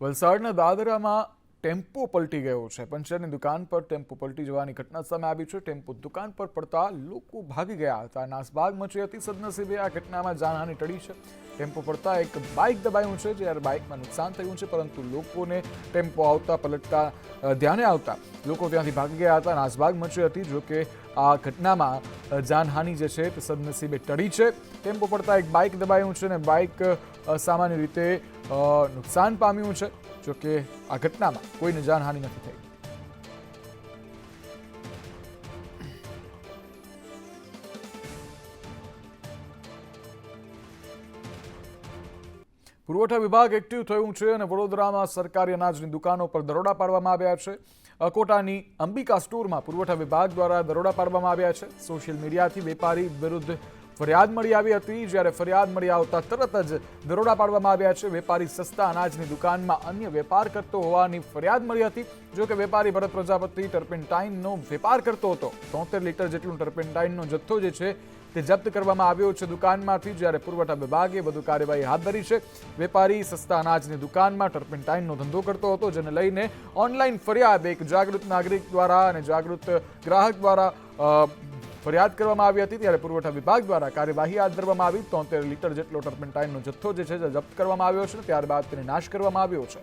વલસાડના દાદરામાં ટેમ્પો પલટી ગયો છે. પંચરની દુકાન પર ટેમ્પો પલટી જવાની ઘટના સામે આવી છે. ટેમ્પો દુકાન પર પડતા લોકો ભાગી ગયા હતા. નાસભાગ મચી હતી. સદનસીબે આ ઘટનામાં જાનહાનિ ટળી છે. ટેમ્પો પડતા એક બાઇક દબાયું છે, જ્યારે બાઇકમાં નુકસાન થયું છે, પરંતુ લોકોને ટેમ્પો આવતા પલટતા ધ્યાને આવતા લોકો ત્યાંથી ભાગી ગયા હતા. નાસભાગ મચી હતી. જોકે આ ઘટનામાં જાનહાનિ જે છે તે સદનસીબે ટળી છે. ટેમ્પો પડતા એક બાઇક દબાયું છે અને બાઇક સામાન્ય રીતે નુકસાન પામ્યું છે. જોકે આ ઘટનામાં કોઈને જાનહાનિ નથી થઈ. પુરવઠા વિભાગ એક્ટિવ થયું છે અને વડોદરામાં સરકારી અનાજની દુકાનો પર દરોડા પાડવામાં આવ્યા છે. અકોટાની અંબિકા સ્ટોરમાં પુરવઠા વિભાગ દ્વારા દરોડા પાડવામાં આવ્યા છે. સોશિયલ મીડિયાથી વેપારી વિરુદ્ધ ફરિયાદ મળી આવી હતી. જ્યારે ફરિયાદ મળી આવતા તરત જ દરોડા પાડવામાં આવ્યા છે. વેપારી સસ્તા અનાજની દુકાનમાં અન્ય વેપાર કરતો હોવાની ફરિયાદ મળી હતી. જો કે વેપારી ભરત પ્રજાપતિ ટર્પેન્ટાઇનનો વેપાર કરતો હતો. 73 લીટર જેટલું ટર્પેન્ટાઇનનો જથ્થો જે છે તે જપ્ત કરવામાં આવ્યો છે દુકાનમાંથી. જ્યારે પુરવઠા વિભાગે વધુ કાર્યવાહી હાથ ધરી છે. વેપારી સસ્તા અનાજની દુકાનમાં ટર્પેન્ટાઇનનો ધંધો કરતો હતો, જેને લઈને ઓનલાઈન ફરિયાદ એક જાગૃત નાગરિક દ્વારા અને જાગૃત ગ્રાહક દ્વારા ફરિયાદ કરવામાં આવી હતી. ત્યારે પુરવઠા વિભાગ દ્વારા કાર્યવાહી હાથ ધરવામાં આવી. 73 લીટર જેટલો ટર્પેન્ટાઇનનો જથ્થો જે છે તે જપ્ત કરવામાં આવ્યો છે. ત્યારબાદ તેને નાશ કરવામાં આવ્યો છે.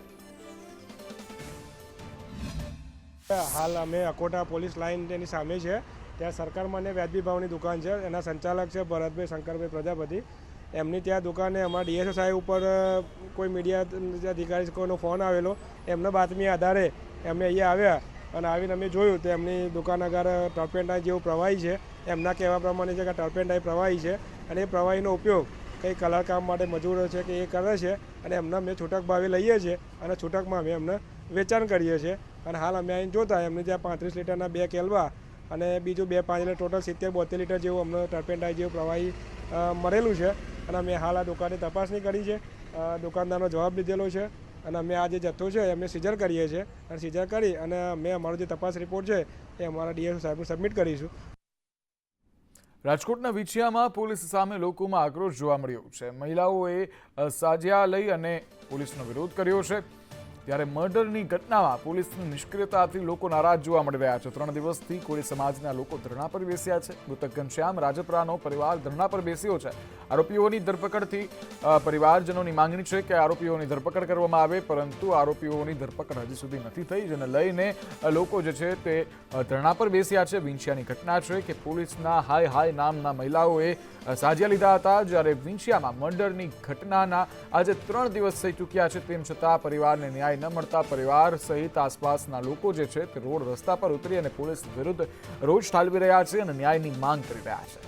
હાલ અમે અકોટા પોલીસ લાઇન તેની સામે છે. ત્યાં સરકાર માન્ય વ્યાજબી ભાવની દુકાન છે. એના સંચાલક છે ભરતભાઈ શંકરભાઈ પ્રજાપતિ. એમની ત્યાં દુકાને અમારા ડીએસઓ સાહેબ ઉપર કોઈ મીડિયા અધિકારી કોઈનો ફોન આવેલો. એમના બાતમી આધારે અમે અહીંયા આવ્યા અને આવીને અમે જોયું તો એમની દુકાન આગળ ટર્પેન્ટાઇન જેવું પ્રવાહી છે. એમના કહેવા પ્રમાણે છે કે ટર્પેન્ટાઇન પ્રવાહી છે અને એ પ્રવાહીનો ઉપયોગ કંઈ કલર કામ માટે મજૂરો છે કે એ કરે છે અને એમને અમે છૂટક ભાવે લઈએ છીએ અને છૂટકમાં અમે એમને વેચાણ કરીએ છીએ. અને હાલ અમે અહીં જોતા એમને ત્યાં 35 લીટરના 2 કેલવા અને બીજું 2-5 એટલે ટોટલ 70-72 લીટર જેવું અમને ટર્પેન્ટાઇન જેવું પ્રવાહી મળેલું છે. અને અમે હાલ આ દુકાનની તપાસણી કરી છે. દુકાનદારનો જવાબ લીધેલો છે અને અમે આ જે જથ્થો છે એમને સીઝર કરીએ છીએ અને સીઝર કરી અને અમે અમારો જે તપાસ રિપોર્ટ છે એ અમારા ડીએસઓ સાહેબને સબમિટ કરીશું. રાજકોટના વિછિયામાં પોલીસ સામે લોકોમાં આક્રોશ જોવા મળ્યો છે. મહિલાઓએ સાજિયા લઈ અને પોલીસનો વિરોધ કર્યો છે. ત્યારે મર્ડરની ઘટનામાં પોલીસની નિષ્ક્રિયતાથી લોકો નારાજ જોવા મળી રહ્યા છે. 3 દિવસથી કોળી સમાજના લોકો ધરણા પર બેસ્યા છે. મૃતક ઘનશ્યામ રાજપરાનો પરિવાર ધરણા પર બેસ્યો છે. આરોપીઓની ધરપકડથી પરિવારજનોની માંગણી છે કે આરોપીઓની ધરપકડ કરવામાં આવે, પરંતુ આરોપીઓની ધરપકડ હજી સુધી નથી થઈ, જેને લઈને લોકો જે છે તે ધરણા પર બેસ્યા છે. વિંછિયાની ઘટના છે કે પોલીસના હાય નામના મહિલાઓએ સાજિયા લીધા હતા. જ્યારે વિંછિયામાં મર્ડરની ઘટનાના આજે 3 દિવસ થઈ ચૂક્યા છે. તેમ છતાં પરિવારને ન્યાય ન મળતા પરિવાર સહિત આસપાસના લોકો જે છે તે રોડ રસ્તા પર ઉતરી અને પોલીસ વિરુદ્ધ રોષ ઠાલવી રહ્યા છે અને ન્યાયની માંગ કરી રહ્યા છે.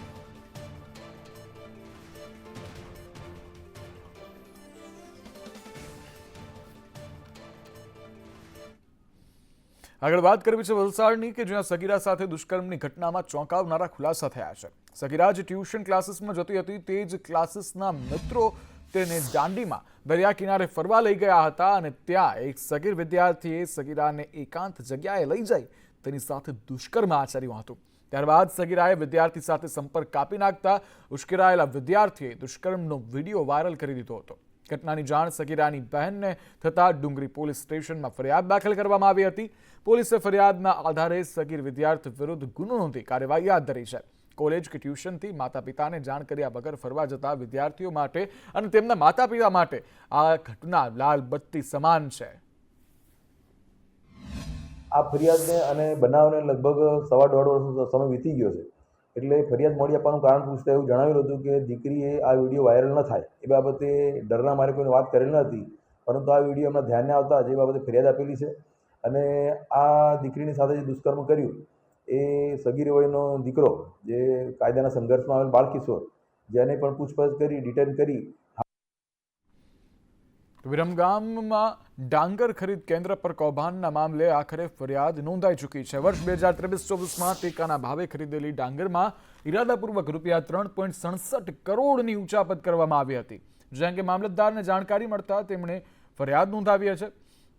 આગળ વાત કરવી છે વલસાડની, કે જ્યાં સગીરા સાથે દુષ્કર્મની ઘટનામાં ચોંકાવનારા ખુલાસા થયા છે. સગીરા જે ટ્યુશન ક્લાસીસમાં જતી હતી તે જ ક્લાસીસના મિત્રો તેને દાંડીમાં દરિયા કિનારે ફરવા લઈ ગયા હતા અને ત્યાં એક સગીર વિદ્યાર્થીએ સગીરાને એકાંત જગ્યાએ લઈ જઈ તેની સાથે દુષ્કર્મ આચર્યું હતું. ત્યારબાદ સગીરાએ વિદ્યાર્થી સાથે સંપર્ક કાપી નાખતા ઉશ્કેરાયેલા વિદ્યાર્થીએ દુષ્કર્મનો વિડીયો વાયરલ કરી દીધો હતો. ઘટનાની જાણ સગીરાની બહેનને થતાં ડુંગરી પોલીસ સ્ટેશનમાં ફરિયાદ દાખલ કરવામાં આવી હતી. પોલીસે ફરિયાદના આધારે સગીર વિદ્યાર્થી વિરુદ્ધ ગુનો નોંધી કાર્યવાહી હાથ ધરી છે. કોલેજ કે ટ્યુશનથી માતા પિતાને જાણ કર્યા વગર ફરવા જતા વિદ્યાર્થીઓ માટે અને તેમના માતા પિતા માટે આ ઘટના લાલ બત્તી સમાન છે. આ ફરિયાદને અને બનાવને લગભગ 1.5 વર્ષ સમય વીતી ગયો છે. એટલે ફરિયાદ મળી આપવાનું કારણ પૂછતા એવું જણાવેલું હતું કે દીકરીએ આ વિડીયો વાયરલ ન થાય એ બાબતે ડરના મારે કોઈને વાત કરેલ ન હતી, પરંતુ આ વિડીયો એમના ધ્યાને આવતા જે બાબતે ફરિયાદ આપેલી છે. અને આ દીકરીની સાથે જે દુષ્કર્મ કર્યું એ સગીર વયનો દીકરો જે કાયદાના સંઘર્ષમાં આવેલ બાળકિશોર, જેને પણ પૂછપરછ કરી ડિટેન કરી. વિરમગામમાં ડાંગર ખરીદ કેન્દ્ર પર કૌભાંડના મામલે આખરે ફરિયાદ નોંધાઈ ચૂકી છે. વર્ષ 2023-24માં ટેકાના ભાવે ખરીદેલી ડાંગરમાં ઇરાદાપૂર્વક ₹3.67 કરોડની ઉચાપત કરવામાં આવી હતી. જે અંગે મામલતદારને જાણકારી મળતા તેમણે ફરિયાદ નોંધાવી છે.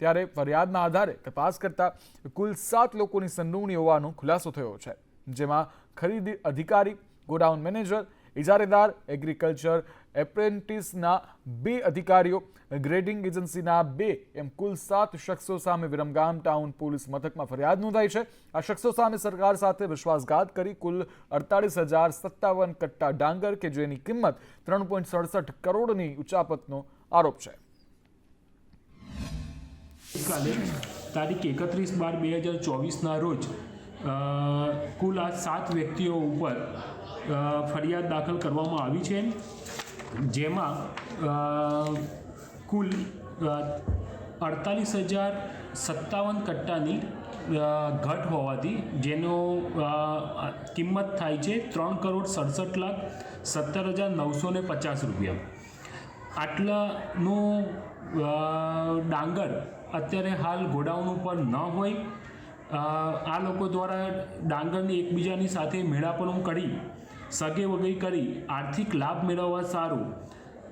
ત્યારે ફરિયાદના આધારે તપાસ કરતા કુલ 7 લોકોની સંડોવણી હોવાનો ખુલાસો થયો છે. જેમાં ખરીદી અધિકારી, ગોડાઉન મેનેજર, ઇજારેદાર, એગ્રીકલ્ચર એપ્રેન્ટિસના 2 અધિકારીઓ, ગ્રેડિંગ એજન્સીના 2 એમ કુલ 7 શખ્સો સામે વિરમગામ ટાઉન પોલીસ મથકમાં ફરિયાદ નોંધાઈ છે. આ શખ્સો સામે સરકાર સાથે વિશ્વાસઘાત કરી કુલ 48,057 કટ્ટા ડાંગર કે જેની કિંમત 3.67 કરોડની ઉચાપતનો આરોપ છે. ગઈકાલે તારીખ 31/12/2024ના રોજ કુલ આ 7 વ્યક્તિઓ ઉપર ફરિયાદ દાખલ કરવામાં આવી છે, જેમાં કુલ 48,057 કટ્ટાની ઘટ હોવાથી જેનો કિંમત થાય છે 3,67,17,950 રૂપિયા. આટલાનું ડાંગર અત્યારે હાલ ગોડાઉન ઉપર ન હોય. આ લોકો દ્વારા ડાંગરની એકબીજાની સાથે મેળાપણું કરી સગે વગે કરી આર્થિક લાભ મેળવવા સારું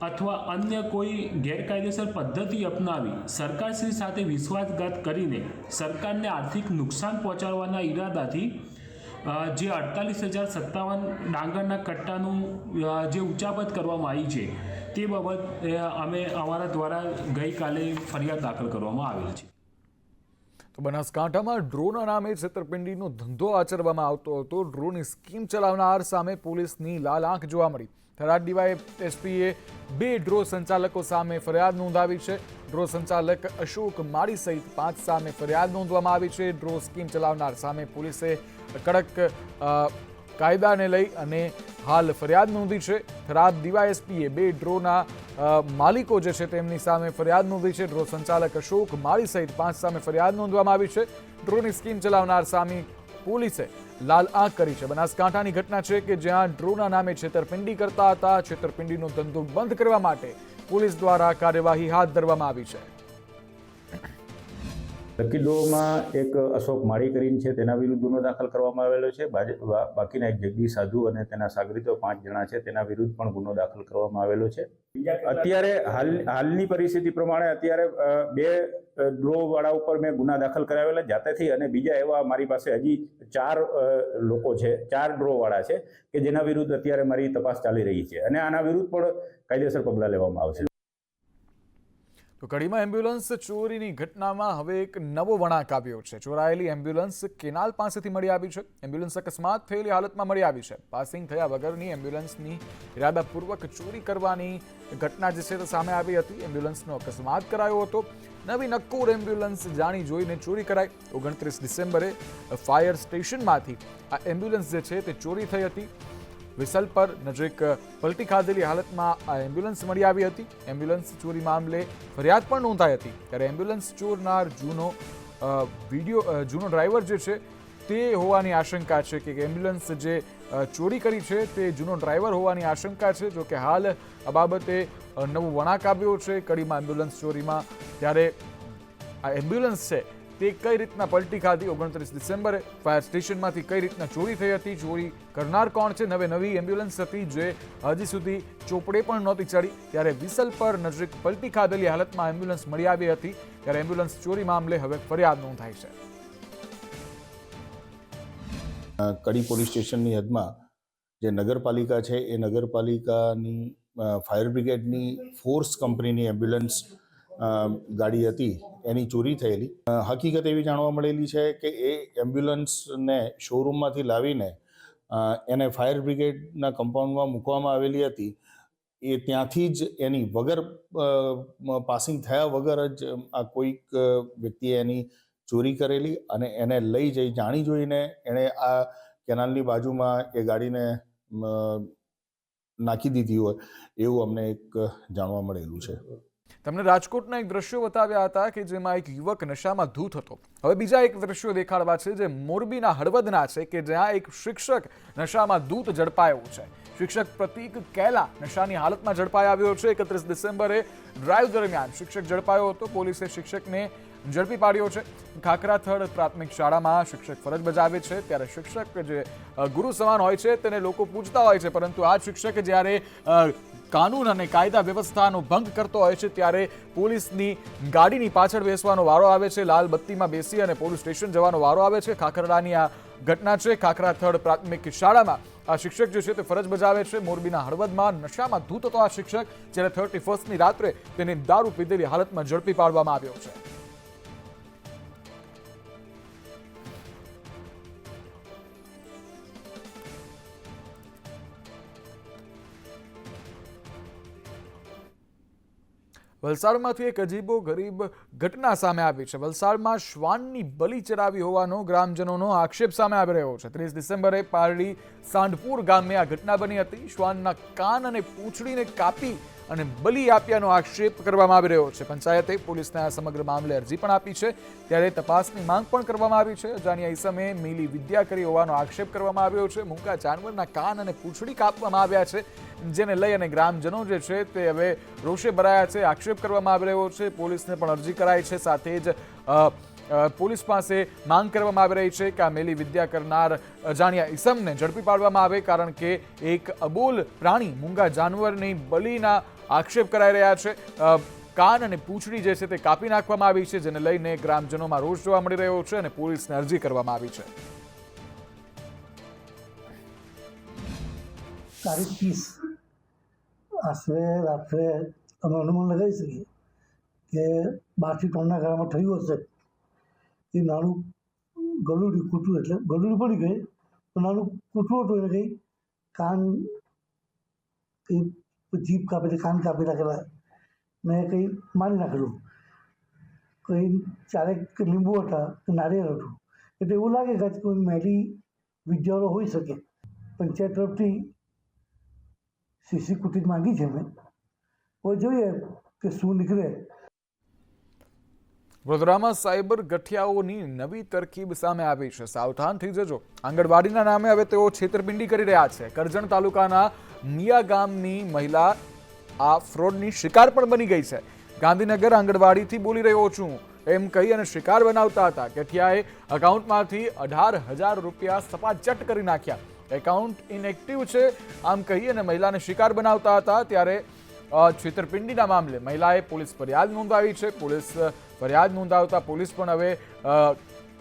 અથવા અન્ય કોઈ ગેરકાયદેસર પદ્ધતિ અપનાવી સરકારશ્રી સાથે વિશ્વાસઘાત કરીને સરકારને આર્થિક નુકસાન પહોંચાડવાના ઈરાદાથી જે 48,057 ડાંગરના કટ્ટાનું જે ઉચાપત કરવામાં આવી છે તે બાબત અમે અમારા દ્વારા ગઈકાલે ફરિયાદ દાખલ કરવામાં આવેલ છે. તો બનાસકાંઠામાં ડ્રોના નામે છેતરપિંડીનો ધંધો આચરવામાં આવતો હતો. ડ્રોની સ્કીમ ચલાવનાર સામે પોલીસની લાલ આંખ જોવા મળી. થરાદ ડીવાયએસપીએ 2 ડ્રો સંચાલકો સામે ફરિયાદ નોંધાવી છે. ડ્રો સંચાલક અશોક માળી સહિત 5 સામે ફરિયાદ નોંધવામાં આવી છે. ડ્રો સ્કીમ ચલાવનાર સામે પોલીસે કડક કાયદાને લઈ અને હાલ ફરિયાદ નોંધી છે. થરાદ ડીવાયએસપીએ 2 ડ્રોના માલિકો જે છે તેમની સામે ફરિયાદ નોંધી છે. ડ્રો સંચાલક અશોક માળી સહિત 5 સામે ફરિયાદ નોંધવામાં આવી છે. ડ્રોની સ્કીમ ચલાવનાર સામે પોલીસે લાલ આંખ કરી છે. બનાસકાંઠાની ઘટના છે કે જ્યાં ડ્રોના નામે છેતરપિંડી કરતા હતા. છેતરપિંડીનો ધંધો બંધ કરવા માટે પોલીસ દ્વારા કાર્યવાહી હાથ ધરવામાં આવી છે. લકી ડ્રોમાં એક અશોક માળી કરીને છે તેના વિરુદ્ધ ગુનો દાખલ કરવામાં આવેલો છે. બાકીના એક જગદીશ સાધુ અને તેના સાગરીતો 5 જણા છે તેના વિરુદ્ધ પણ ગુનો દાખલ કરવામાં આવેલો છે. અત્યારે હાલની પરિસ્થિતિ પ્રમાણે અત્યારે 2 ડ્રો વાળા ઉપર મેં ગુના દાખલ કરાવેલા જાતેથી અને બીજા એવા મારી પાસે હજી 4 લોકો છે, 4 ડ્રો વાળા છે કે જેના વિરુદ્ધ અત્યારે મારી તપાસ ચાલી રહી છે અને આના વિરુદ્ધ પણ કાયદેસર પગલાં લેવામાં આવશે. તો કડીમાં એમ્બ્યુલન્સ ચોરીની ઘટનામાં હવે એક નવો વળાંક આવ્યો છે. ચોરાયેલી એમ્બ્યુલન્સ કેનાલ પાસેથી મળી આવી છે. એમ્બ્યુલન્સ અકસ્માત થયેલી હાલતમાં મળી આવી છે. પાસિંગ થયા વગરની એમ્બ્યુલન્સની ઇરાદાપૂર્વક ચોરી કરવાની ઘટના જે છે તે સામે આવી હતી. એમ્બ્યુલન્સનો અકસ્માત કરાયો હતો. નવી નક્કોર એમ્બ્યુલન્સ જાણી જોઈને ચોરી કરાઈ. 29 ડિસેમ્બરે ફાયર સ્ટેશનમાંથી આ એમ્બ્યુલન્સ જે છે તે ચોરી થઈ હતી. વિસલ પર નજીક પલટી ખાધેલી હાલતમાં આ એમ્બ્યુલન્સ મળી આવી હતી. એમ્બ્યુલન્સ ચોરી મામલે ફરિયાદ પણ નોંધાઈ હતી. ત્યારે એમ્બ્યુલન્સ ચોરનાર જૂનો ડ્રાઈવર જે છે તે હોવાની આશંકા છે કે એમ્બ્યુલન્સ જે ચોરી કરી છે તે જૂનો ડ્રાઈવર હોવાની આશંકા છે. જો કે હાલ આ બાબતે નવો વળાંક આવ્યો છે કડીમાં એમ્બ્યુલન્સ ચોરીમાં. ત્યારે આ એમ્બ્યુલન્સ છે તે કઈ રીતના પલટી ખાધી, 29 ડિસેમ્બરે ફાયર સ્ટેશનમાંથી કઈ રીતના ચોરી થઈ હતી, ચોરી કરનાર કોણ છે, નવી એમ્બ્યુલન્સ હતી જે હજી સુધી ચોપડે પણ નહોતી ચડી. ત્યારે વિસલ પર નજીક પલટી ખાધેલી હાલતમાં એમ્બ્યુલન્સ મળી આવી હતી. ત્યારે એમ્બ્યુલન્સ ચોરી મામલે હવે ફરિયાદ નોંધાઈ છે. કડી પોલીસ સ્ટેશનની હદમાં જે નગરપાલિકા છે એ નગરપાલિકાની ફાયર બ્રિગેડની ફોર્સ કંપનીની એમ્બ્યુલન્સ ગાડી હતી એની ચોરી થયેલી. હકીકત એવી જાણવા મળેલી છે કે એ એમ્બ્યુલન્સને શોરૂમમાંથી લાવીને એને ફાયર બ્રિગેડના કમ્પાઉન્ડમાં મૂકવામાં આવેલી હતી. એ ત્યાંથી જ એની વગર પાસિંગ થયા વગર જ આ કોઈક વ્યક્તિએ એની ચોરી કરેલી અને એને લઈ જઈ જાણી જોઈને એણે આ કેનાલની બાજુમાં એ ગાડીને નાખી દીધી હોય એવું અમને એક જાણવા મળેલું છે. તમને રાજકોટના એક દ્રશ્યો બતાવ્યા હતા કે જેમાં એક યુવક નશામાં ધૂત હતો. હવે બીજા એક દ્રશ્યો દેખાડવા છે જે મોરબીના હળવદના છે કે જ્યાં એક શિક્ષક નશામાં ધૂત ઝડપાયો છે. શિક્ષક પ્રતીક કેલા નશાની હાલતમાં ઝડપાઈ આવ્યો છે. 31 ડિસેમ્બરે ડ્રાઈવ દરમિયાન શિક્ષક ઝડપાયો હતો. પોલીસે શિક્ષકને ઝડપી પાડ્યો છે. ખાખરાથડ પ્રાથમિક શાળામાં શિક્ષક ફરજ બજાવે છે. ત્યારે શિક્ષક જે ગુરુ સમાન હોય છે તેને લોકો પૂછતા હોય છે, પરંતુ આ શિક્ષક જ્યારે કાનૂન અને કાયદા વ્યવસ્થાનો ભંગ કરતો હોય છે ત્યારે પોલીસની ગાડીની પાછળ બેસવાનો વારો આવે છે, લાલ બત્તીમાં બેસી અને પોલીસ સ્ટેશન જવાનો વારો આવે છે. ખાખરડાની આ ઘટના છે. ખાખરાથડ પ્રાથમિક શાળામાં આ શિક્ષક જે છે તે ફરજ બજાવે છે. મોરબીના હળવદમાં નશામાં ધૂત હતો આ શિક્ષક, જ્યારે 31ની રાત્રે તેને દારૂ પીધેલી હાલતમાં ઝડપી પાડવામાં આવ્યો છે. વલસાડમાંથી એક અજીબો ગરીબ ઘટના સામે આવી છે. વલસાડમાં શ્વાનની બલી ચડાવી હોવાનો ગ્રામજનોનો આક્ષેપ સામે આવી રહ્યો છે. 30 ડિસેમ્બરે પારડી સાંઢપુર ગામે આ ઘટના બની હતી. શ્વાનના કાન અને પૂંછડીને કાપી અને બલી આપ્યાનો આક્ષેપ કરવામાં આવી રહ્યો છે. પંચાયતે પોલીસને આ સમગ્ર મામલે અરજી પણ આપી છે, ત્યારે તપાસની માંગ પણ કરવામાં આવી છે. અજાણ્યા ઈસમે મિલી વિદ્યા કરી હોવાનો આક્ષેપ કરવામાં આવ્યો છે. મૂંગા જાનવરના કાન અને પૂંછડી કાપવામાં આવ્યા છે, જેને લઈ અને ગ્રામજનો જે છે તે હવે રોષે ભરાયા છે. આક્ષેપ કરવામાં આવી રહ્યો છે. પોલીસને પણ અરજી કરાઈ છે. સાથે જ પોલીસ પાસે માંગ કરવામાં આવી રહી છે કે આ મેલી વિદ્યા કરનાર અજાણ્યા ઈસમને ઝડપી પાડવામાં આવે, કારણ કે એક અબોલ પ્રાણી મૂંગા જાનવરની બલીના આક્ષેપ કરાઈ રહ્યા છે. કાન અને પૂંછડી જે છે તે કાપી નાખવામાં આવી છે, જેને લઈને ગ્રામજનોમાં રોષ જોવા મળી રહ્યો છે અને પોલીસને અરજી કરવામાં આવી છે. તારીખ 30 આશરે રાત્રે અમે અનુમાન લગાવી શકીએ કે 12 થી 3ના ગાળામાં થયું હશે. એ નાનું ગલુડી કૂતરું, એટલે ગલુડી પડી ગઈ તો નાનું કૂતરું હતું, એને કંઈ કાન કંઈ જીભ કાપી, કાન કાપી નાખેલા ને કંઈ મારી નાખેલું. કંઈ ચારેક લીંબુ હતા, નારિયેળ હતું. એટલે એવું લાગે કે કોઈ મેલી વિદ્યાવાળો હોઈ શકે. પંચાયત તરફથી સીસી કુટીર માંગી છે મેં. હવે જોઈએ કે શું નીકળે. વડોદરામાં સાયબર ગઠિયાઓની નવી તરકીબ સામે આવી છે. સાવધાન થઈ જજો. આંગણવાડીના નામે હવે તેઓ છેતરપિંડી કરી રહ્યા છે. કરજણ તાલુકાના મિયા ગામની મહિલા આ ફ્રોડની શિકાર પણ બની ગઈ છે. ગાંધીનગર આંગણવાડીથી બોલી રહ્યો છું એમ કહી અને શિકાર બનાવતા હતા. ગઠિયાએ એકાઉન્ટમાંથી 18,000 રૂપિયા સપાચટ કરી નાખ્યા. એકાઉન્ટ ઇનએક્ટિવ છે આમ કહી અને મહિલાને શિકાર બનાવતા હતા. ત્યારે છેતરપિંડીના મામલે મહિલાએ પોલીસ ફરિયાદ નોંધાવી છે. પોલીસ ફરિયાદ નોંધાવતા પોલીસ પણ હવે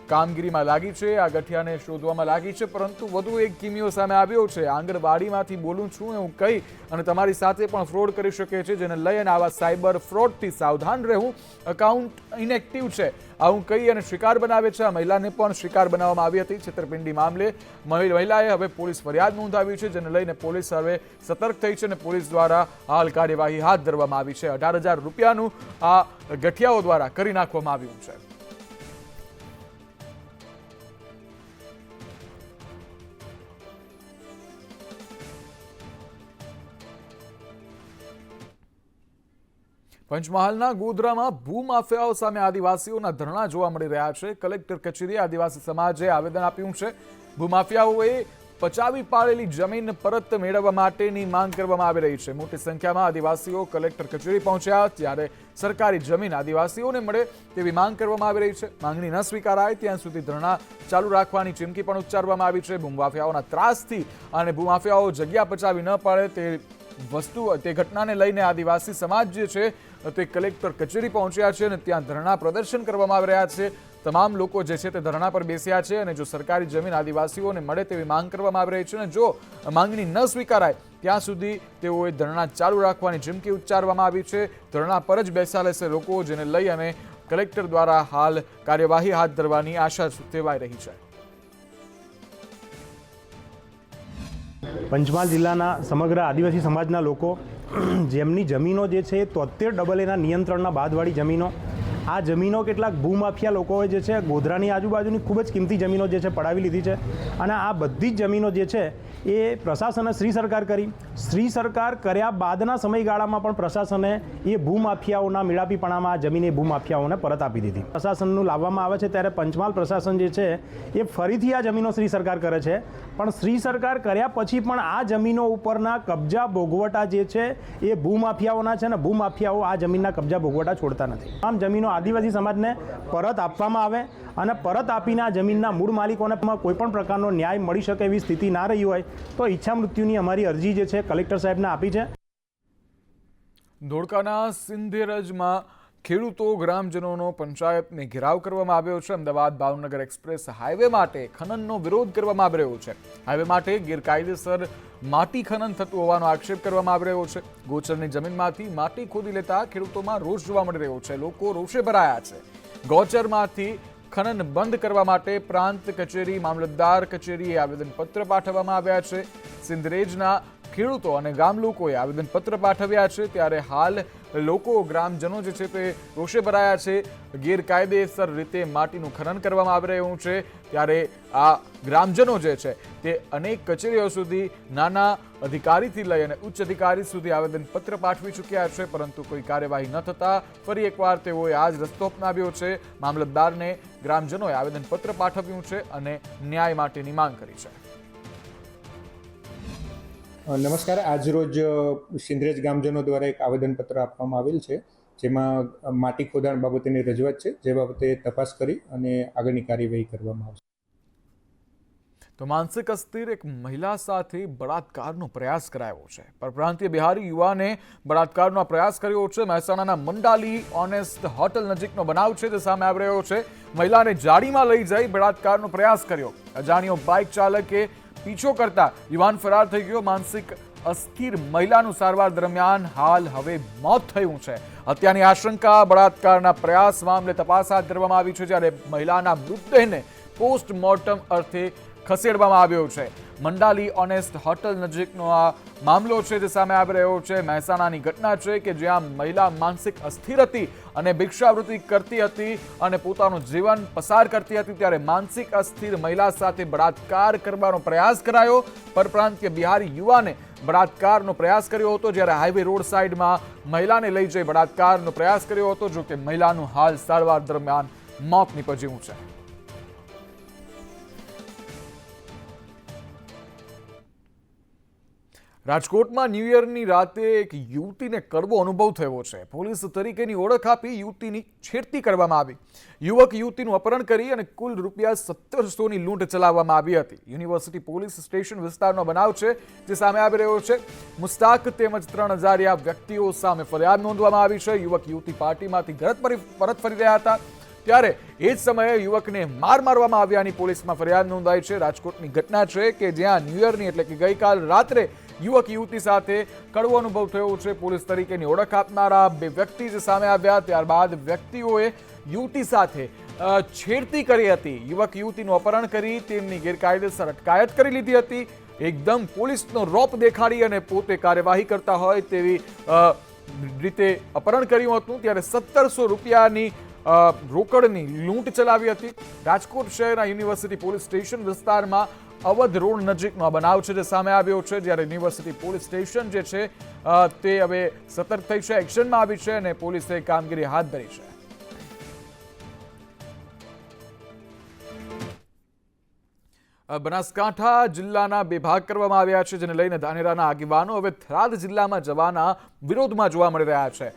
કામગીરીમાં લાગી છે, આ ગઠિયાને શોધવામાં લાગી છે. પરંતુ વધુ એક કિમિયો સામે આવ્યો છે. આંગણવાડીમાંથી બોલું છું એવું કહી અને તમારી સાથે પણ ફ્રોડ કરી શકે છે, જેને લઈ અને આવા સાયબર ફ્રોડથી સાવધાન રહેવું. એકાઉન્ટ ઇનએક્ટિવ છે આવું કહી અને શિકાર બનાવે છે. આ મહિલાને પણ શિકાર બનાવવામાં આવી હતી. છેતરપિંડી મામલે મહિલાએ હવે પોલીસ ફરિયાદ નોંધાવી છે, જેને લઈને પોલીસ હવે સતર્ક થઈ છે અને પોલીસ દ્વારા હાલ કાર્યવાહી હાથ ધરવામાં આવી છે. 18,000 રૂપિયાનું આ ગઠિયાઓ દ્વારા કરી નાખવામાં આવ્યું છે. પંચમહાલના ગોધરામાં ભૂમાફિયાઓ સામે આદિવાસીઓના ધરણા જોવા મળી રહ્યા છે. કલેક્ટર કચેરીએ આદિવાસી સમાજે આવેદન આપ્યું છે. ભૂમાફિયાઓએ પચાવી પાડેલી જમીન પરત મેળવવા માટેની માંગ કરવામાં આવી રહી છે. મોટી સંખ્યામાં આદિવાસીઓ કલેક્ટર કચેરી પહોંચ્યા, ત્યારે સરકારી જમીન આદિવાસીઓને મળે તેવી માંગ કરવામાં આવી રહી છે. માંગણી ન સ્વીકારાય ત્યાં સુધી ધરણા ચાલુ રાખવાની ચીમકી પણ ઉચ્ચારવામાં આવી છે. ભૂમાફિયાઓના ત્રાસથી અને ભૂમાફિયાઓ જગ્યા પચાવી ન પાડે તે ઘટનાને લઈને આદિવાસી સમાજ જે છે તે કલેક્ટર કચેરી પહોંચ્યા છે અને ત્યાં ધરણા પ્રદર્શન કરવામાં આવી રહ્યા છે. તમામ લોકો જે છે તે ધરણા પર બેસ્યા છે અને જો સરકારી જમીન આદિવાસીઓને મળે તેવી માંગ કરવામાં આવી રહી છે અને જો માંગણી ન સ્વીકારાય ત્યાં સુધી તેઓએ ધરણા ચાલુ રાખવાની ચીમકી ઉચ્ચારવામાં આવી છે. ધરણા પર જ બેસા લેશે લોકો, જેને લઈ અને કલેક્ટર દ્વારા હાલ કાર્યવાહી હાથ ધરવાની આશા સેવાઈ રહી છે. પંચમહાલ જિલ્લાના સમગ્ર આદિવાસી સમાજના લોકો જેમની જમીનો જે છે 73AA નિયંત્રણના બાદવાળી જમીનો, આ જમીનો કેટલાક ભૂમાફિયા લોકોએ જે છે ગોધરાની આજુબાજુની ખૂબ જ કિંમતી જમીનો જે છે પડાવી લીધી છે. અને આ બધી જ જમીનો જે છે એ પ્રશાસને શ્રી સરકાર કરી. શ્રી સરકાર કર્યા બાદના સમયગાળામાં પણ પ્રશાસને એ ભૂમાફિયાઓના મેળાપીપણામાં આ જમીને ભૂમાફિયાઓને પરત આપી દીધી. પ્રશાસનનું લાવવામાં આવે છે ત્યારે પંચમહાલ પ્રશાસન જે છે એ ફરીથી આ જમીનો શ્રી સરકાર કરે છે. પણ શ્રી સરકાર કર્યા પછી પણ આ જમીનો ઉપરના કબજા ભોગવટા જે છે એ ભૂમાફિયાઓના છે ને ભૂમાફિયાઓ આ જમીનના કબજા ભોગવટા છોડતા નથી. આમ જમીનો આદિવાસી સમાજને પરત આપવામાં આવે અને પરત આપીને આ જમીનના મૂળ માલિકોને કોઈ પણ પ્રકારનો ન્યાય મળી શકે એવી સ્થિતિ ના રહી હોય તો ઈચ્છા મૃત્યુની અમારી અરજી જે છે કલેક્ટર સાહેબને આપી છે. ધોળકાના સિંધેરજમાં ખેડૂતો ગ્રામજનોનો પંચાયતને ઘેરાવ કરવામાં આવ્યો છે. અમદાવાદ ભાવનગર એક્સપ્રેસ હાઈવે માટે ખનનનો વિરોધ કરવામાં આવી રહ્યો છે. હાઈવે માટે ગેરકાયદેસર માટી ખનન થતું હોવાનો આક્ષેપ કરવામાં આવી રહ્યો છે. ગોચરની જમીનમાંથી માટી ખોદી લેતા ખેડૂતોમાં રોષ જોવા મળી રહ્યો છે. લોકો રોષે ભરાયા છે. ગોચરમાંથી ખનન બંધ કરવા માટે પ્રાંત કચેરી, મામલતદાર કચેરીએ આવેદનપત્ર પાઠવવામાં આવ્યા છે. સિંધરેજના ખેડૂતો અને ગામ લોકોએ આવેદનપત્ર પાઠવ્યા છે. ત્યારે હાલ લોકો, ગ્રામજનો જે છે તે રોષે ભરાયા છે. ગેરકાયદેસર રીતે માટીનું ખનન કરવામાં આવી રહ્યું છે. ત્યારે આ ગ્રામજનો જે છે તે અનેક કચેરીઓ સુધી, નાના અધિકારીથી લઈ અને ઉચ્ચ અધિકારી સુધી આવેદનપત્ર પાઠવી ચૂક્યા છે, પરંતુ કોઈ કાર્યવાહી ન થતા ફરી એકવાર તેઓએ આ જ રસ્તો અપનાવ્યો છે. મામલતદારને ગ્રામજનોએ આવેદનપત્ર પાઠવ્યું છે અને ન્યાય માટેની માંગ કરી છે. નમસ્કાર. આજરોજ સિંધરેજ ગામજનો દ્વારા એક આવેદનપત્ર આપવામાં આવેલ છે, જેમાં માટી ખોદાણ બાબતેની રજૂઆત છે, જે બાબતે તપાસ કરી અને આગળની કાર્યવાહી કરવામાં આવશે. તો માનસિક અસ્થિર એક મહિલા સાથે બળાત્કારનો પ્રયાસ કરાયો છે. પરપ્રાંતીય બિહારી યુવાને બળાત્કારનો પ્રયાસ કર્યો છે. મહેસાણાના મંડાલી ઓનેસ્ટ હોટલ નજીકનો બનાવ છે, તે સામે આવી રહ્યો છે. મહિલાને જાળીમાં લઈ જઈ બળાત્કારનો પ્રયાસ કર્યો. અજાણ્યો બાઇક ચાલકે પીછો કરતા યુવાન ફરાર થઈ ગયો. માનસિક અસ્થિર મહિલાનું સારવાર દરમિયાન હાલ હવે મોત થયું છે. હત્યાની આશંકા, બળાત્કારના પ્રયાસ મામલે તપાસ હાથ ધરવામાં આવી છે. જ્યારે મહિલાના મૃતદેહને પોસ્ટમોર્ટમ અર્થે ખસેડવામાં આવ્યો છે. મંડાલી ઓનેસ્ટ હોટલ નજીકનો આ મામલો છે, જે સામે આવી રહ્યો છે. મહેસાણાની ઘટના છે કે જ્યાં મહિલા માનસિક અસ્થિર હતી અને ભિક્ષાવૃત્તિ કરતી હતી અને પોતાનું જીવન પસાર કરતી હતી. ત્યારે માનસિક અસ્થિર મહિલા સાથે બળાત્કાર કરવાનો પ્રયાસ કરાયો. પરપ્રાંતીય બિહારી યુવાને બળાત્કારનો પ્રયાસ કર્યો હતો. જ્યારે હાઈવે રોડ સાઈડમાં મહિલાને લઈ જઈ બળાત્કારનો પ્રયાસ કર્યો હતો. જો કે મહિલાનું હાલ સારવાર દરમિયાન મોત નીપજ્યું છે. રાજકોટમાં ન્યૂ યરની રાતે એક યુવતીને કડવો અનુભવ થયો છે. પોલીસ તરીકેની ઓળખ આપી યુવતીની છેડતી કરવામાં આવી. યુવક યુવતીનું અપહરણ કરી અને કુલ ₹1700ની લૂંટ ચલાવવામાં આવી હતી. યુનિવર્સિટી પોલીસ સ્ટેશન વિસ્તારનો બનાવ છે, જે સામે આવી રહ્યો છે. મુસ્તાક તેમજ 3 અજાણ્યા વ્યક્તિઓ સામે ફરિયાદ નોંધવામાં આવી છે. યુવક યુવતી પાર્ટીમાંથી ઘર પરત ફરી રહ્યા હતા. ત્યારે એ જ સમયે યુવકને મારવામાં આવ્યાની પોલીસમાં ફરિયાદ નોંધાઈ છે. રાજકોટની ઘટના છે કે જ્યાં ન્યૂ યરની એટલે કે ગઈકાલ રાત્રે યુવક યુવતી સાથે કડવો અનુભવ થયો છે. પોલીસ તરીકેની ઓળખ આપનારા 2 વ્યક્તિ જે સામે આવ્યા, ત્યારબાદ વ્યક્તિઓએ યુવતી સાથે છેડતી કરી હતી. યુવક યુવતીનું અપહરણ કરી તેમની ગેરકાયદેસર અટકાયત કરી લીધી હતી. એકદમ પોલીસનો રોપ દેખાડી અને પોતે કાર્યવાહી કરતા હોય તેવી રીતે અપહરણ કર્યું હતું. ત્યારે ₹1700ની રોકડની લૂંટ ચલાવી હતી. રાજકોટ શહેરના યુનિવર્સિટી પોલીસ સ્ટેશન વિસ્તારમાં અવધ રોડ નજીકનો બનાવ છે, જે સામે આવ્યો છે. જ્યારે યુનિવર્સિટી પોલીસ સ્ટેશન જે છે તે હવે સતર્ક થઈ છે, એક્શનમાં આવી છે અને પોલીસે કામગીરી હાથ ધરી છે. બનાસકાંઠા જિલ્લાના 2 ભાગ કરવામાં આવ્યા છે, જેને લઈને ધાનેરાના આગેવાનો હવે થરાદ જિલ્લામાં જવાના વિરોધમાં જોવા મળી રહ્યા છે.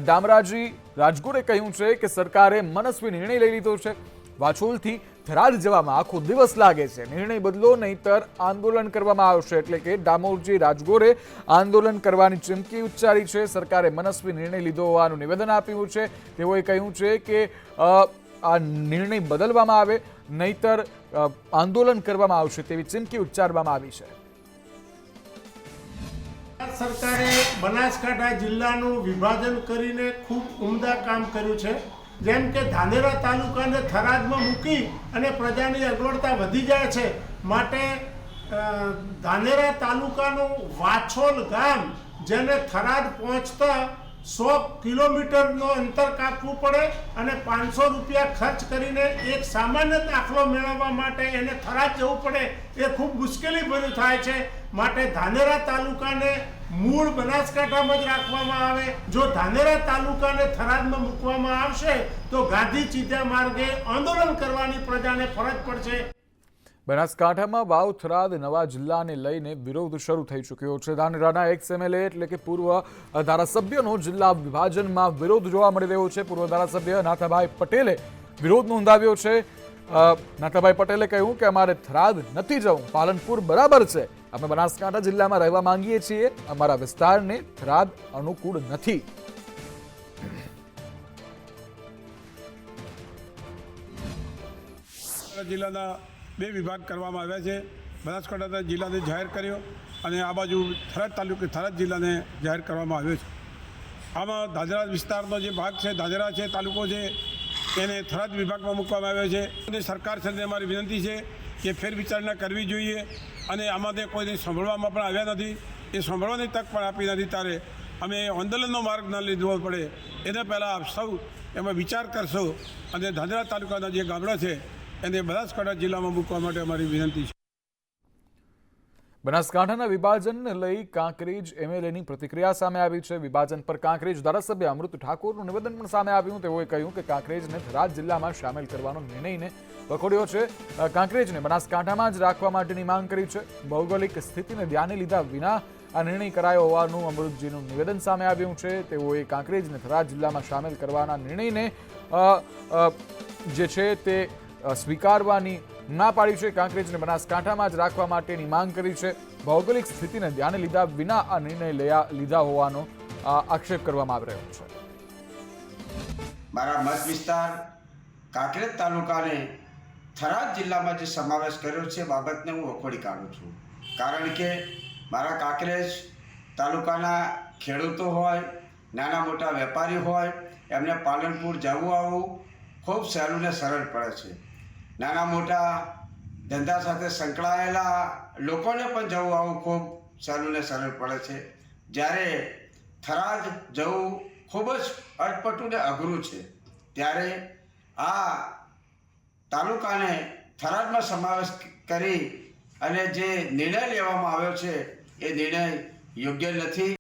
ડામરાજી રાજગોરે કહ્યું છે કે સરકારે મનસ્વી નિર્ણય લઈ લીધો છે. વાછોલથી થરાદ જવામાં આખો દિવસ લાગે છે. નિર્ણય બદલો નહીંતર આંદોલન કરવામાં આવશે. એટલે કે ડામોરજી રાજગોરે આંદોલન કરવાની ચીમકી ઉચ્ચારી છે. સરકારે મનસ્વી નિર્ણય લીધો હોવાનું નિવેદન આપ્યું છે. તેઓએ કહ્યું છે કે આ નિર્ણય બદલવામાં આવે નહીંતર આંદોલન કરવામાં આવશે તેવી ચીમકી ઉચ્ચારવામાં આવી છે. સરકારે બનાસકાંઠા જિલ્લાનું વિભાજન કરીને ખૂબ ઉમદા કામ કર્યું છે. જેમ કે ધાનેરા તાલુકાને થરાદમાં મૂકી અને પ્રજાની અગવડતા વધી જાય છે, માટે ધાનેરા તાલુકાનું વાછોલ ગામ, જેને થરાદ પહોંચતા 100 કિલોમીટરનો અંતર કાપવું પડે અને ₹500 ખર્ચ કરીને એક સામાન્ય દાખલો મેળવવા માટે એને થરાદ જવું પડે, એ ખૂબ મુશ્કેલી ભર્યું થાય છે. માટે ધાનેરા તાલુકાને મૂળ બનાસકાંઠામાં જ રાખવામાં આવે. જો ધાનેરા તાલુકાને થરાદમાં મૂકવામાં આવશે તો ગાંધી ચીધા માર્ગે આંદોલન કરવાની પ્રજાને ફરજ પડશે. બનાસકાંઠામાં વાવ થરાદ નવા જિલ્લાને લઈને વિરોધ શરૂ થઈ ચૂક્યો છે. ધાનેરાના એક્સ MLA એટલે કે પૂર્વ ધારાસભ્યનો જિલ્લા વિભાજનમાં વિરોધ જોવા મળી રહ્યો છે. પૂર્વ ધારાસભ્ય નાથાભાઈ પટેલે વિરોધ નોંધાવ્યો છે. નાથાભાઈ પટેલે કહ્યું કે અમારે થરાદ નથી જવું, પાલનપુર બરાબર છે, અમે બનાસકાંઠા જિલ્લામાં રહેવા માંગીએ છીએ, અમારા વિસ્તારને થરાદ અનુકૂળ નથી. જિલ્લાના 2 વિભાગ કરવામાં આવ્યા છે. બનાસકાંઠા જિલ્લાને જાહેર કર્યો અને આ બાજુ થરાદ જિલ્લાને જાહેર કરવામાં આવ્યો છે. આમાં ધાનેરા વિસ્તારનો જે ભાગ છે, ધાનેરા છે, તાલુકો છે, એને થરાદ વિભાગમાં મૂકવામાં આવ્યો છે. અને સરકાર સાથે અમારી વિનંતી છે કે ફેરવિચારણા કરવી જોઈએ અને આમાં કોઈને સાંભળવામાં પણ આવ્યા નથી. એ સાંભળવાની તક પણ આપી નથી. ત્યારે અમે આંદોલનનો માર્ગ ન લીધો પડે એને પહેલાં આપ સૌ એમાં વિચાર કરશો અને ધાનેરા તાલુકાના જે ગામડા છે એને બનાસકાંઠા જિલ્લામાં મૂકવા માટે અમારી વિનંતી છે. બનાસકાંઠાના વિભાજનને લઈ કાંકરેજ એમએલએની પ્રતિક્રિયા સામે આવી છે. વિભાજન પર કાંકરેજ ધારાસભ્ય અમૃત ઠાકોરનું નિવેદન પણ સામે આવ્યું. તેઓએ કહ્યું કે કાંકરેજને થરાદ જિલ્લામાં સામેલ કરવાનો નિર્ણયને વખોડ્યો છે. કાંકરેજને બનાસકાંઠામાં જ રાખવા માટેની માંગ કરી છે. ભૌગોલિક સ્થિતિને ધ્યાને લીધા વિના આ નિર્ણય કરાયો હોવાનું અમૃતજીનું નિવેદન સામે આવ્યું છે. તેઓએ કાંકરેજને થરાદ જિલ્લામાં સામેલ કરવાના નિર્ણયને જે છે તે સ્વીકારવાની ના પાડી છે. કાંકરેજને બનાસકાંઠામાં જ રાખવા માટેની માંગ કરી છે. ભૌગોલિક સ્થિતિને ધ્યાને લીધા વિના આ નિર્ણય લીધા હોવાનો આક્ષેપ કરવામાં આવી રહ્યો છે. મારા મત વિસ્તાર કાંકરેજ તાલુકાને થરાદ જિલ્લામાં જે સમાવેશ કર્યો છે બાબતને હું વખોડી કાઢું છું. કારણ કે મારા કાંકરેજ તાલુકાના ખેડૂતો હોય, નાના મોટા વેપારી હોય, એમને પાલનપુર જવું આવવું ખૂબ સહેલું ને સરળ પડે છે. નાના મોટા ધંધા સાથે સંકળાયેલા લોકોને પણ જવું આવવું ખૂબ સહેલું ને સરળ પડે છે. જ્યારે થરાદ જવું ખૂબ જ અટપટું ને અઘરું છે. ત્યારે આ તાલુકાને થરાદમાં સમાવેશ કરી અને જે નિર્ણય લેવામાં આવ્યો છે એ નિર્ણય યોગ્ય નથી.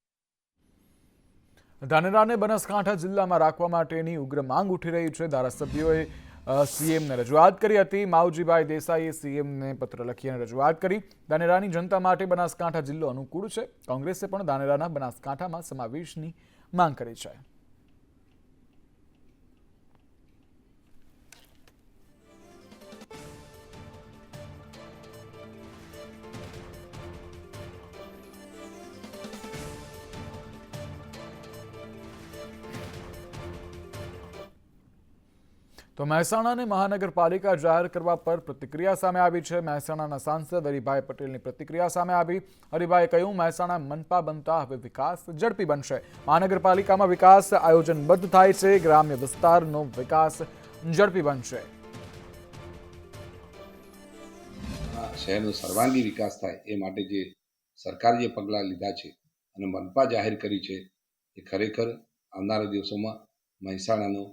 ધાનેરાને બનાસકાંઠા જિલ્લામાં રાખવા માટેની ઉગ્ર માંગ ઉઠી રહી છે. ધારાસભ્યોએ સીએમને રજૂઆત કરી હતી. માવજીભાઈ દેસાઈએ સીએમને પત્ર લખી અને રજૂઆત કરી. ધાનેરાની જનતા માટે બનાસકાંઠા જિલ્લો અનુકૂળ છે. કોંગ્રેસે પણ ધાનેરાના બનાસકાંઠામાં સમાવેશની માંગ કરી છે. તો મહેસાણાને મહાનગરપાલિકા જાહેર કરવા પર પ્રતિક્રિયા સામે આવી છે. મહેસાણાના સાંસદ હરિભાઈ પટેલની પ્રતિક્રિયા સામે આવી. હરિભાઈએ કહ્યું, મહેસાણા મનપા બનતા હવે વિકાસ ઝડપી બનશે. મહાનગરપાલિકામાં વિકાસ આયોજનબદ્ધ થાય છે. ગ્રામ્ય વિસ્તારનો વિકાસ ઝડપી બનશે. શહેરનો સર્વાંગી વિકાસ થાય એ માટે જે સરકારે જે પગલાં લીધા છે અને મનપા જાહેર કરી છે એ ખરેખર આવનારા દિવસોમાં મહેસાણાનો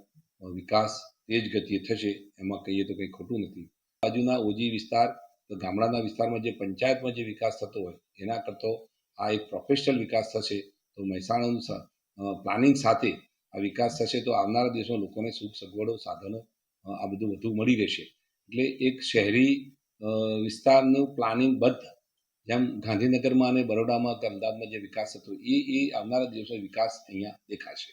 વિકાસ તેજ ગતિએ થશે. એમાં કહીએ તો કંઈ ખોટું નથી. બાજુના ઓજી વિસ્તાર, તો ગામડાના વિસ્તારમાં જે પંચાયતમાં જે વિકાસ થતો હોય એના કરતો આ એક પ્રોફેશનલ વિકાસ થશે. તો મહેસાણાનું પ્લાનિંગ સાથે આ વિકાસ થશે તો આવનારા દિવસમાં લોકોને સુખ સગવડો, સાધનો આ બધું વધુ મળી રહેશે. એટલે એક શહેરી વિસ્તારનું પ્લાનિંગ બધ્ધ જેમ ગાંધીનગરમાં અને બરોડામાં કે અમદાવાદમાં જે વિકાસ થતો એ આવનારા દિવસોમાં વિકાસ અહીંયા દેખાશે.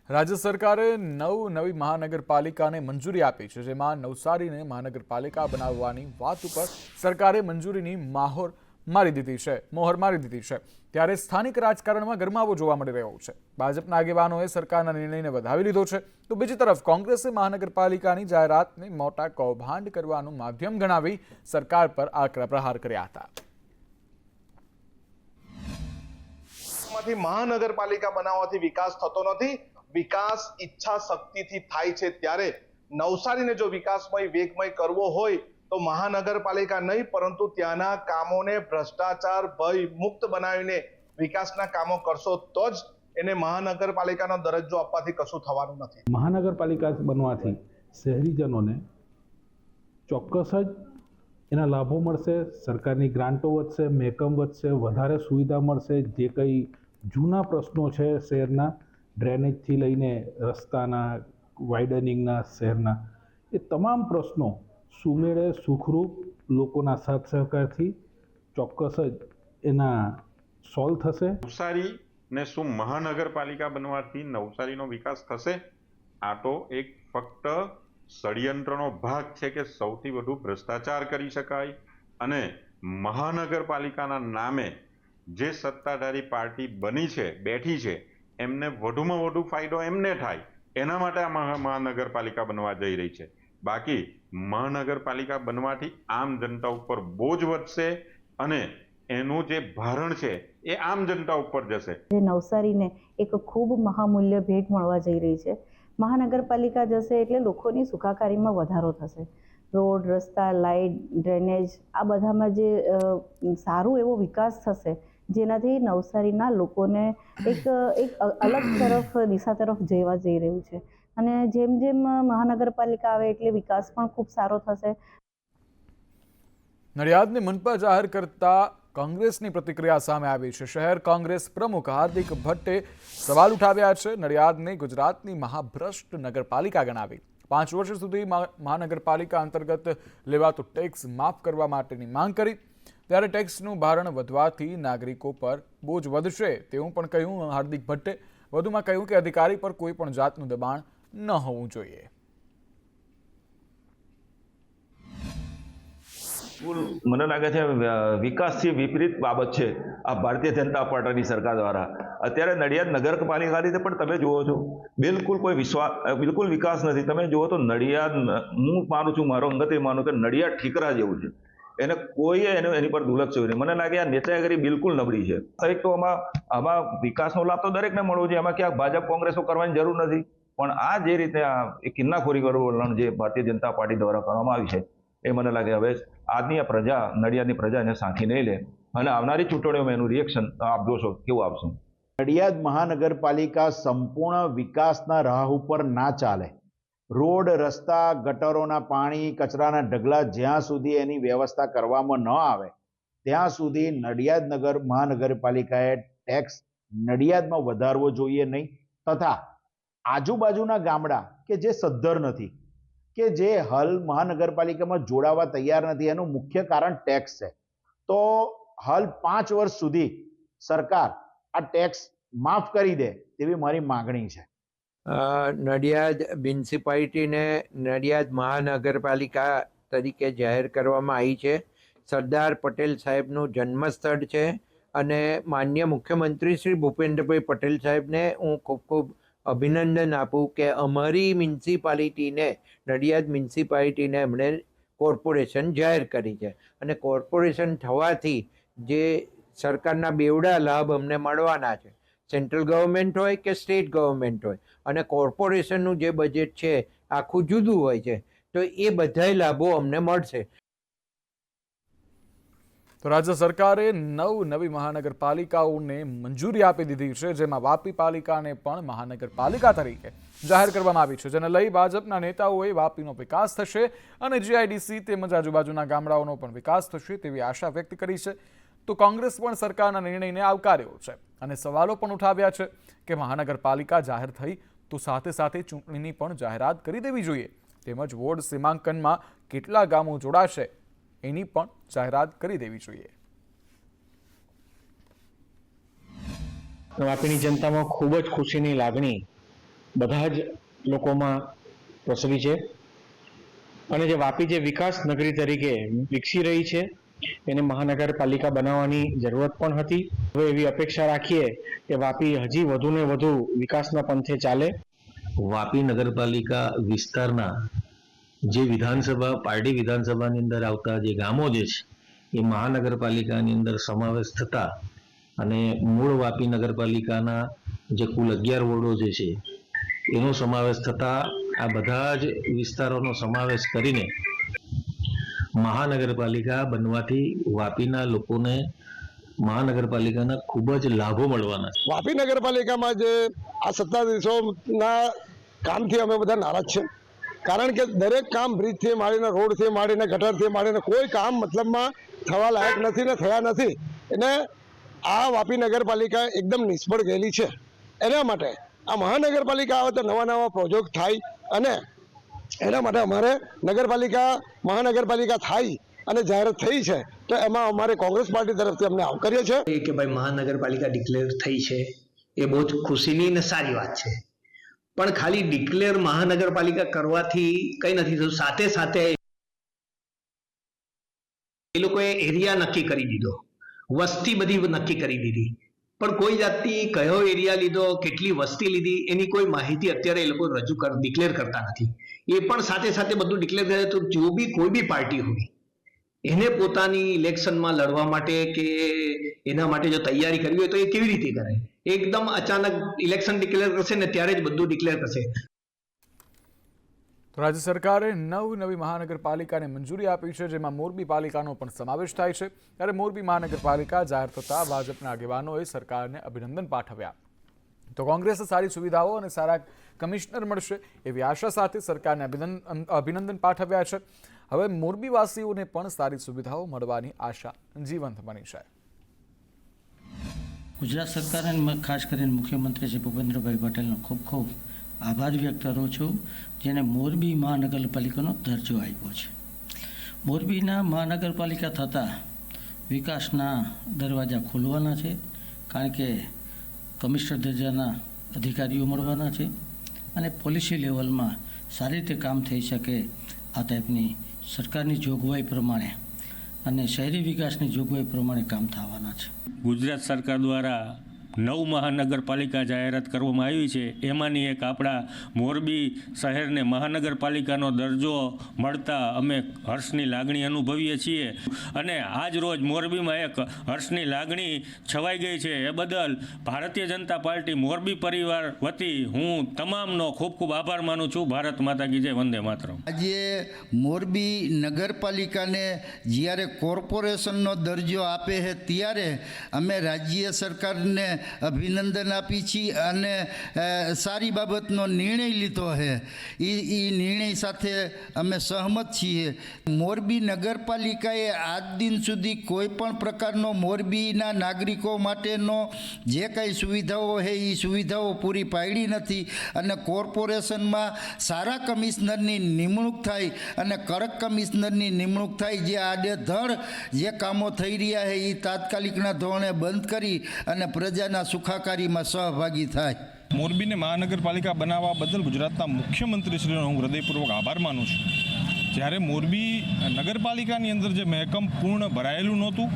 રાજ્ય સરકારે નવી મહાનગરપાલિકાને મંજૂરી આપી છે. જેમાં નવસારીને મહાનગરપાલિકા બનાવવાની વાત ઉપર સરકારે મંજૂરીની મોહર મારી દીધી છે. ત્યારે સ્થાનિક રાજકારણમાં ગરમાવો જોવા મળી રહ્યો છે. ભાજપના આગેવાનોએ સરકારના નિર્ણયને વધાવી લીધો છે. તો બીજી તરફ કોંગ્રેસે મહાનગરપાલિકાની જાહેરાતને મોટા કૌભાંડ કરવાનું માધ્યમ ગણાવી સરકાર પર આકરા પ્રહાર કર્યા હતા. મહાનગરપાલિકા બનાવવાથી વિકાસ થતો નથી. વિકાસ ઈચ્છા શક્તિથી થાય છે. ત્યારે નવસારીને જો વિકાસમય વેગમય કરવો હોય તો મહાનગરપાલિકા નહીં પરંતુ ત્યાંના કામોને ભ્રષ્ટાચાર ભય મુક્ત બનાવીને વિકાસના કામો કરશો તો જ એને મહાનગરપાલિકાનો દરજ્જો આપવાથી કશું થવાનું નથી. મહાનગરપાલિકા બનવાથી શહેરીજનોને ચોક્કસ જ એના લાભો મળશે. સરકારની ગ્રાન્ટો વધશે, મહેકમ વધશે, વધારે સુવિધા મળશે. જે કંઈ જૂના પ્રશ્નો છે શહેરના, ડ્રેનેજથી લઈને રસ્તાના, વાઇડનિંગના, શહેરના, એ તમામ પ્રશ્નો સુમેળે સુખરૂપ લોકોના સાથ સહકારથી ચોક્કસ જ એના સોલ્વ થશે. નવસારીને શું મહાનગરપાલિકા બનવાથી નવસારીનો વિકાસ થશે? આ તો એક ફક્ત ષડયંત્રનો ભાગ છે કે સૌથી વધુ ભ્રષ્ટાચાર કરી શકાય અને મહાનગરપાલિકાના નામે જે સત્તાધારી પાર્ટી બની છે, બેઠી છે, એમને વધુમાં વધુ ફાયદો એમને થાય એના માટે આ મહાનગરપાલિકા બનવા જઈ રહી છે. બાકી મહાનગરપાલિકા બનવાથી આમ જનતા ઉપર બોજ વધશે અને એનું જે ભારણ છે એ આમ જનતા ઉપર જશે. નવસારીને એક ખૂબ મહામૂલ્ય ભેટ મળવા જઈ રહી છે. મહાનગરપાલિકા જશે એટલે લોકોની સુખાકારીમાં વધારો થશે. રોડ, રસ્તા, લાઇટ, ડ્રેનેજ આ બધામાં જે સારું એવો વિકાસ થશે જેનાથી નવસારીના લોકોને એક અલગ દિશા તરફ જવા જઈ રહ્યું છે. અને જેમ જેમ મહાનગરપાલિકા આવે એટલે વિકાસ પણ ખૂબ સારો થશે. નડિયાદને મનપા જાહેર કરતા કોંગ્રેસની પ્રતિક્રિયા સામે આવી છે. શહેર કોંગ્રેસ પ્રમુખ હાર્દિક ભટ્ટે સવાલ ઉઠાવ્યા છે. નડિયાદને ગુજરાતની મહાભ્રષ્ટ નગરપાલિકા ગણાવી 5 વર્ષ સુધી મહાનગરપાલિકા અંતર્ગત લેવાતો ટેક્સ માફ કરવા માટેની માંગ કરી. ત્યારે ટેક્સનું ભારણ વધવાથી નાગરિકો પર બોજ વધશે તેવું પણ કહ્યું હાર્દિક ભટ્ટે. વધુમાં કહ્યું કે અધિકારી પર કોઈ પણ જાતનું દબાણ ન હોવું જોઈએ. મને લાગે છે વિકાસથી વિપરીત બાબત છે આ ભારતીય જનતા પાર્ટીની સરકાર દ્વારા. અત્યારે નડિયાદ નગરપાલિકાની પણ તમે જુઓ છો બિલકુલ વિકાસ નથી. તમે જુઓ તો નડિયાદ, હું માનું છું, મારો અંગતે માનું કે નડિયાદ ઠીકરા જેવું છે. એને કોઈએ એની પર દુર્લક્ષ નહીં. મને લાગે આ નેતાગીરી બિલકુલ નબળી છે. એક તો આમાં વિકાસનો લાભ તો દરેકને મળવો જોઈએ. આમાં ક્યાંક ભાજપ કોંગ્રેસો કરવાની જરૂર નથી. પણ આ જે રીતે આ કિન્નાખોરી વલણ જે ભારતીય જનતા પાર્ટી દ્વારા કરવામાં આવી છે એ મને લાગે હવે આજની આ પ્રજા, નડિયાદની પ્રજા એને સાંખી નહીં લે અને આવનારી ચૂંટણીઓમાં એનું રિએક્શન આપ જોશો કેવું આવશે. નડિયાદ મહાનગરપાલિકા સંપૂર્ણ વિકાસના રાહ ઉપર ના ચાલે. રોડ, રસ્તા, ગટરોના પાણી, કચરાના ઢગલા જ્યાં સુધી એની વ્યવસ્થા કરવામાં ન આવે ત્યાં સુધી નડિયાદ મહાનગરપાલિકાએ ટેક્સ નડિયાદમાં વધારવો જોઈએ નહીં. તથા આજુબાજુના ગામડા કે જે સદ્ધર નથી, કે જે હાલ મહાનગરપાલિકામાં જોડાવા તૈયાર નથી, એનું મુખ્ય કારણ ટેક્સ છે. તો હાલ 5 વર્ષ સુધી સરકાર આ ટેક્સ માફ કરી દે તેવી મારી માગણી છે. નડિયાદ મ્યુનિસિપાલિટીને નડિયાદ મહાનગરપાલિકા તરીકે જાહેર કરવામાં આવી છે. સરદાર પટેલ સાહેબનું જન્મસ્થળ છે અને માનનીય મુખ્યમંત્રી શ્રી ભૂપેન્દ્રભાઈ પટેલ સાહેબને હું ખૂબ ખૂબ અભિનંદન આપું કે અમારી મ્યુનિસિપાલિટીને, નડિયાદ મ્યુનિસિપાલિટીને એમણે કોર્પોરેશન જાહેર કરી છે. અને કોર્પોરેશન થવાથી જે સરકારના બેવડા લાભ અમને મળવાના છે, સેન્ટ્રલ ગવર્મેન્ટ હોય કે સ્ટેટ ગવર્મેન્ટ હોય, અને કોર્પોરેશનનું જે બજેટ છે આખું જુદું હોય છે, તો એ બધાય લાભો અમને મળશે. તો રાજ્ય સરકારે 9 નવી મહાનગરપાલિકાઓને મંજૂરી આપી દીધી છે, જેમાં વાપી પાલિકાને પણ મહાનગરપાલિકા તરીકે જાહેર કરવામાં આવી છે. જેને લઈ ભાજપના નેતાઓએ વાપીનો વિકાસ થશે અને જીઆઈડીસી તેમજ આજુબાજુના ગામડાઓનો પણ વિકાસ થશે તેવી આશા વ્યક્ત કરી છે. તો કોંગ્રેસ પણ સરકારના નિર્ણયને આવકાર્યો છે અને સવાલો પણ ઉઠાવ્યા છે કે મહાનગરપાલિકા જાહેર થઈ તો સાથે સાથે ચૂંટણીની પણ જાહેરાત કરી દેવી જોઈએ. તેમજ વોર્ડ સીમાંકનમાં કેટલા ગામો જોડાશે એની પણ જાહેરાત કરી દેવી જોઈએ. વાપીની જનતામાં ખૂબ જ ખુશીની લાગણી બધા જ લોકોમાં પ્રસરી છે અને જે વાપી જે વિકાસ નગરી તરીકે વિકસી રહી છે એને મહાનગરપાલિકા બનાવવાની જરૂરત પણ હતી. હવે એવી અપેક્ષા રાખીએ કે વાપી હજી વધુ ને વધુ વિકાસના પંથે ચાલે. વાપી નગરપાલિકા વિસ્તારના જે પાર્ટી વિધાનસભાની અંદર આવતા જે ગામો જે છે એ મહાનગરપાલિકાની અંદર સમાવેશ થતા અને મૂળ વાપી નગરપાલિકાના જે કુલ 11 વોર્ડો જે છે એનો સમાવેશ થતા આ બધા જ વિસ્તારોનો સમાવેશ કરીને મહાનગરપાલિકા બનવાથી વાપીના લોકોને મહાનગરપાલિકાના ખૂબ જ લાભો મળવાના છે. વાપી નગરપાલિકામાં જે આ સત્તાધીશોના કામથી અમે બધા નારાજ છે. કારણ કે દરેક કામ બ્રિજથી માંડીને, રોડથી માંડીને, ગટરથી માંડીને કોઈ કામ મતલબમાં થવા લાયક નથી ને થયા નથી. અને આ વાપી નગરપાલિકા એકદમ નિષ્ફળ ગયેલી છે. એના માટે આ મહાનગરપાલિકા આવે તો નવા પ્રોજેક્ટ થાય અને એના માટે અમારે મહાનગરપાલિકા થાય અને જાહેરાત થઈ છે તો એમાં અમારે કોંગ્રેસ પાર્ટી તરફથી અમને આવકાર્ય છે કે ભાઈ મહાનગરપાલિકા ડિક્લેર થઈ છે એ બહુ જ ખુશીની અને સારી વાત છે. પણ ખાલી ડિક્લેર મહાનગરપાલિકા કરવાથી કંઈ નથી થતું. સાથે સાથે એ લોકોએ એરિયા નક્કી કરી દીધો, વસ્તી બધી નક્કી કરી દીધી, પણ કોઈ જાતની કયો એરિયા લીધો, કેટલી વસ્તી લીધી એની કોઈ માહિતી અત્યારે એ લોકો ડિક્લેર કરતા નથી. એ પણ સાથે સાથે બધું ડિક્લેર કરે તો જો બી કોઈ બી પાર્ટી હોય એને પોતાની ઇલેક્શનમાં લડવા માટે કે એના માટે જો તૈયારી કરવી હોય તો એ કેવી રીતે કરે? એકદમ અચાનક ઇલેક્શન ડિક્લેર કરશે ને ત્યારે જ બધું ડિક્લેર કરશે. તો રાજ્ય સરકારે નવી મહાનગરપાલિકાને મંજૂરી આપી છે, જેમાં મોરબી પાલિકાનો પણ સમાવેશ થાય છે. ત્યારે મોરબી મહાનગરપાલિકા જાહેર થતાં ભાજપના આગેવાનોએ સરકારને અભિનંદન પાઠવ્યા. તો કોંગ્રેસે સારી સુવિધાઓ અને સારા કમિશનર મળશે એવી આશા સાથે સરકારને અભિનંદન પાઠવ્યા છે. હવે મોરબીવાસીઓને પણ સારી સુવિધાઓ મળવાની આશા જીવંત બની છે. ગુજરાત સરકાર અને ખાસ કરીને મુખ્યમંત્રી શ્રી ભૂપેન્દ્રભાઈ પટેલનો ખૂબ ખૂબ આભાર વ્યક્ત કરું છું, જેને મોરબી મહાનગરપાલિકાનો દરજ્જો આપ્યો છે. મોરબીના મહાનગરપાલિકા થતાં વિકાસના દરવાજા ખોલવાના છે, કારણ કે કમિશનર દરજાના અધિકારીઓ મળવાના છે અને પોલિસી લેવલમાં સારી રીતે કામ થઈ શકે આ ટાઈપની સરકારની જોગવાઈ પ્રમાણે અને શહેરી વિકાસની જોગવાઈ પ્રમાણે કામ થવાના છે. ગુજરાત સરકાર દ્વારા 9 મહાનગરપાલિકા જાહેરાત કરવામાં આવી છે. એમાંની એક આપણા મોરબી શહેરને મહાનગરપાલિકાનો દરજ્જો મળતા અમે હર્ષની લાગણી અનુભવીએ છીએ અને આજ રોજ મોરબીમાં એક હર્ષની લાગણી છવાઈ ગઈ છે. એ બદલ ભારતીય જનતા પાર્ટી મોરબી પરિવાર વતી હું તમામનો ખૂબ ખૂબ આભાર માનું છું. ભારત માતા કી જય, વંદે માતરમ. આજે મોરબી નગરપાલિકાને જ્યારે કોર્પોરેશનનો દરજ્જો આપે છે ત્યારે અમે રાજ્ય સરકારને અભિનંદન આપી છીએ અને સારી બાબતનો નિર્ણય લીધો છે. એ નિર્ણય સાથે અમે સહમત છીએ. મોરબી નગરપાલિકાએ આજ દિન સુધી કોઈ પણ પ્રકારનો મોરબીના નાગરિકો માટેનો જે કંઈ સુવિધાઓ છે એ સુવિધાઓ પૂરી પાડી નથી અને કોર્પોરેશનમાં સારા કમિશનરની નિમણૂક થાય અને કડક કમિશનરની નિમણૂક થાય, જે આડેધડ જે કામો થઈ રહ્યા છે એ તાત્કાલિકના ધોરણે બંધ કરી અને પ્રજાના સુખાકારીમાં સહભાગી થાય. મોરબીને મહાનગરપાલિકા બનાવવા બદલ ગુજરાતના મુખ્યમંત્રીશ્રીનો હું હૃદયપૂર્વક આભાર માનું છું. જ્યારે મોરબી નગરપાલિકાની અંદર જે મહેકમ પૂર્ણ ભરાયેલું નહોતું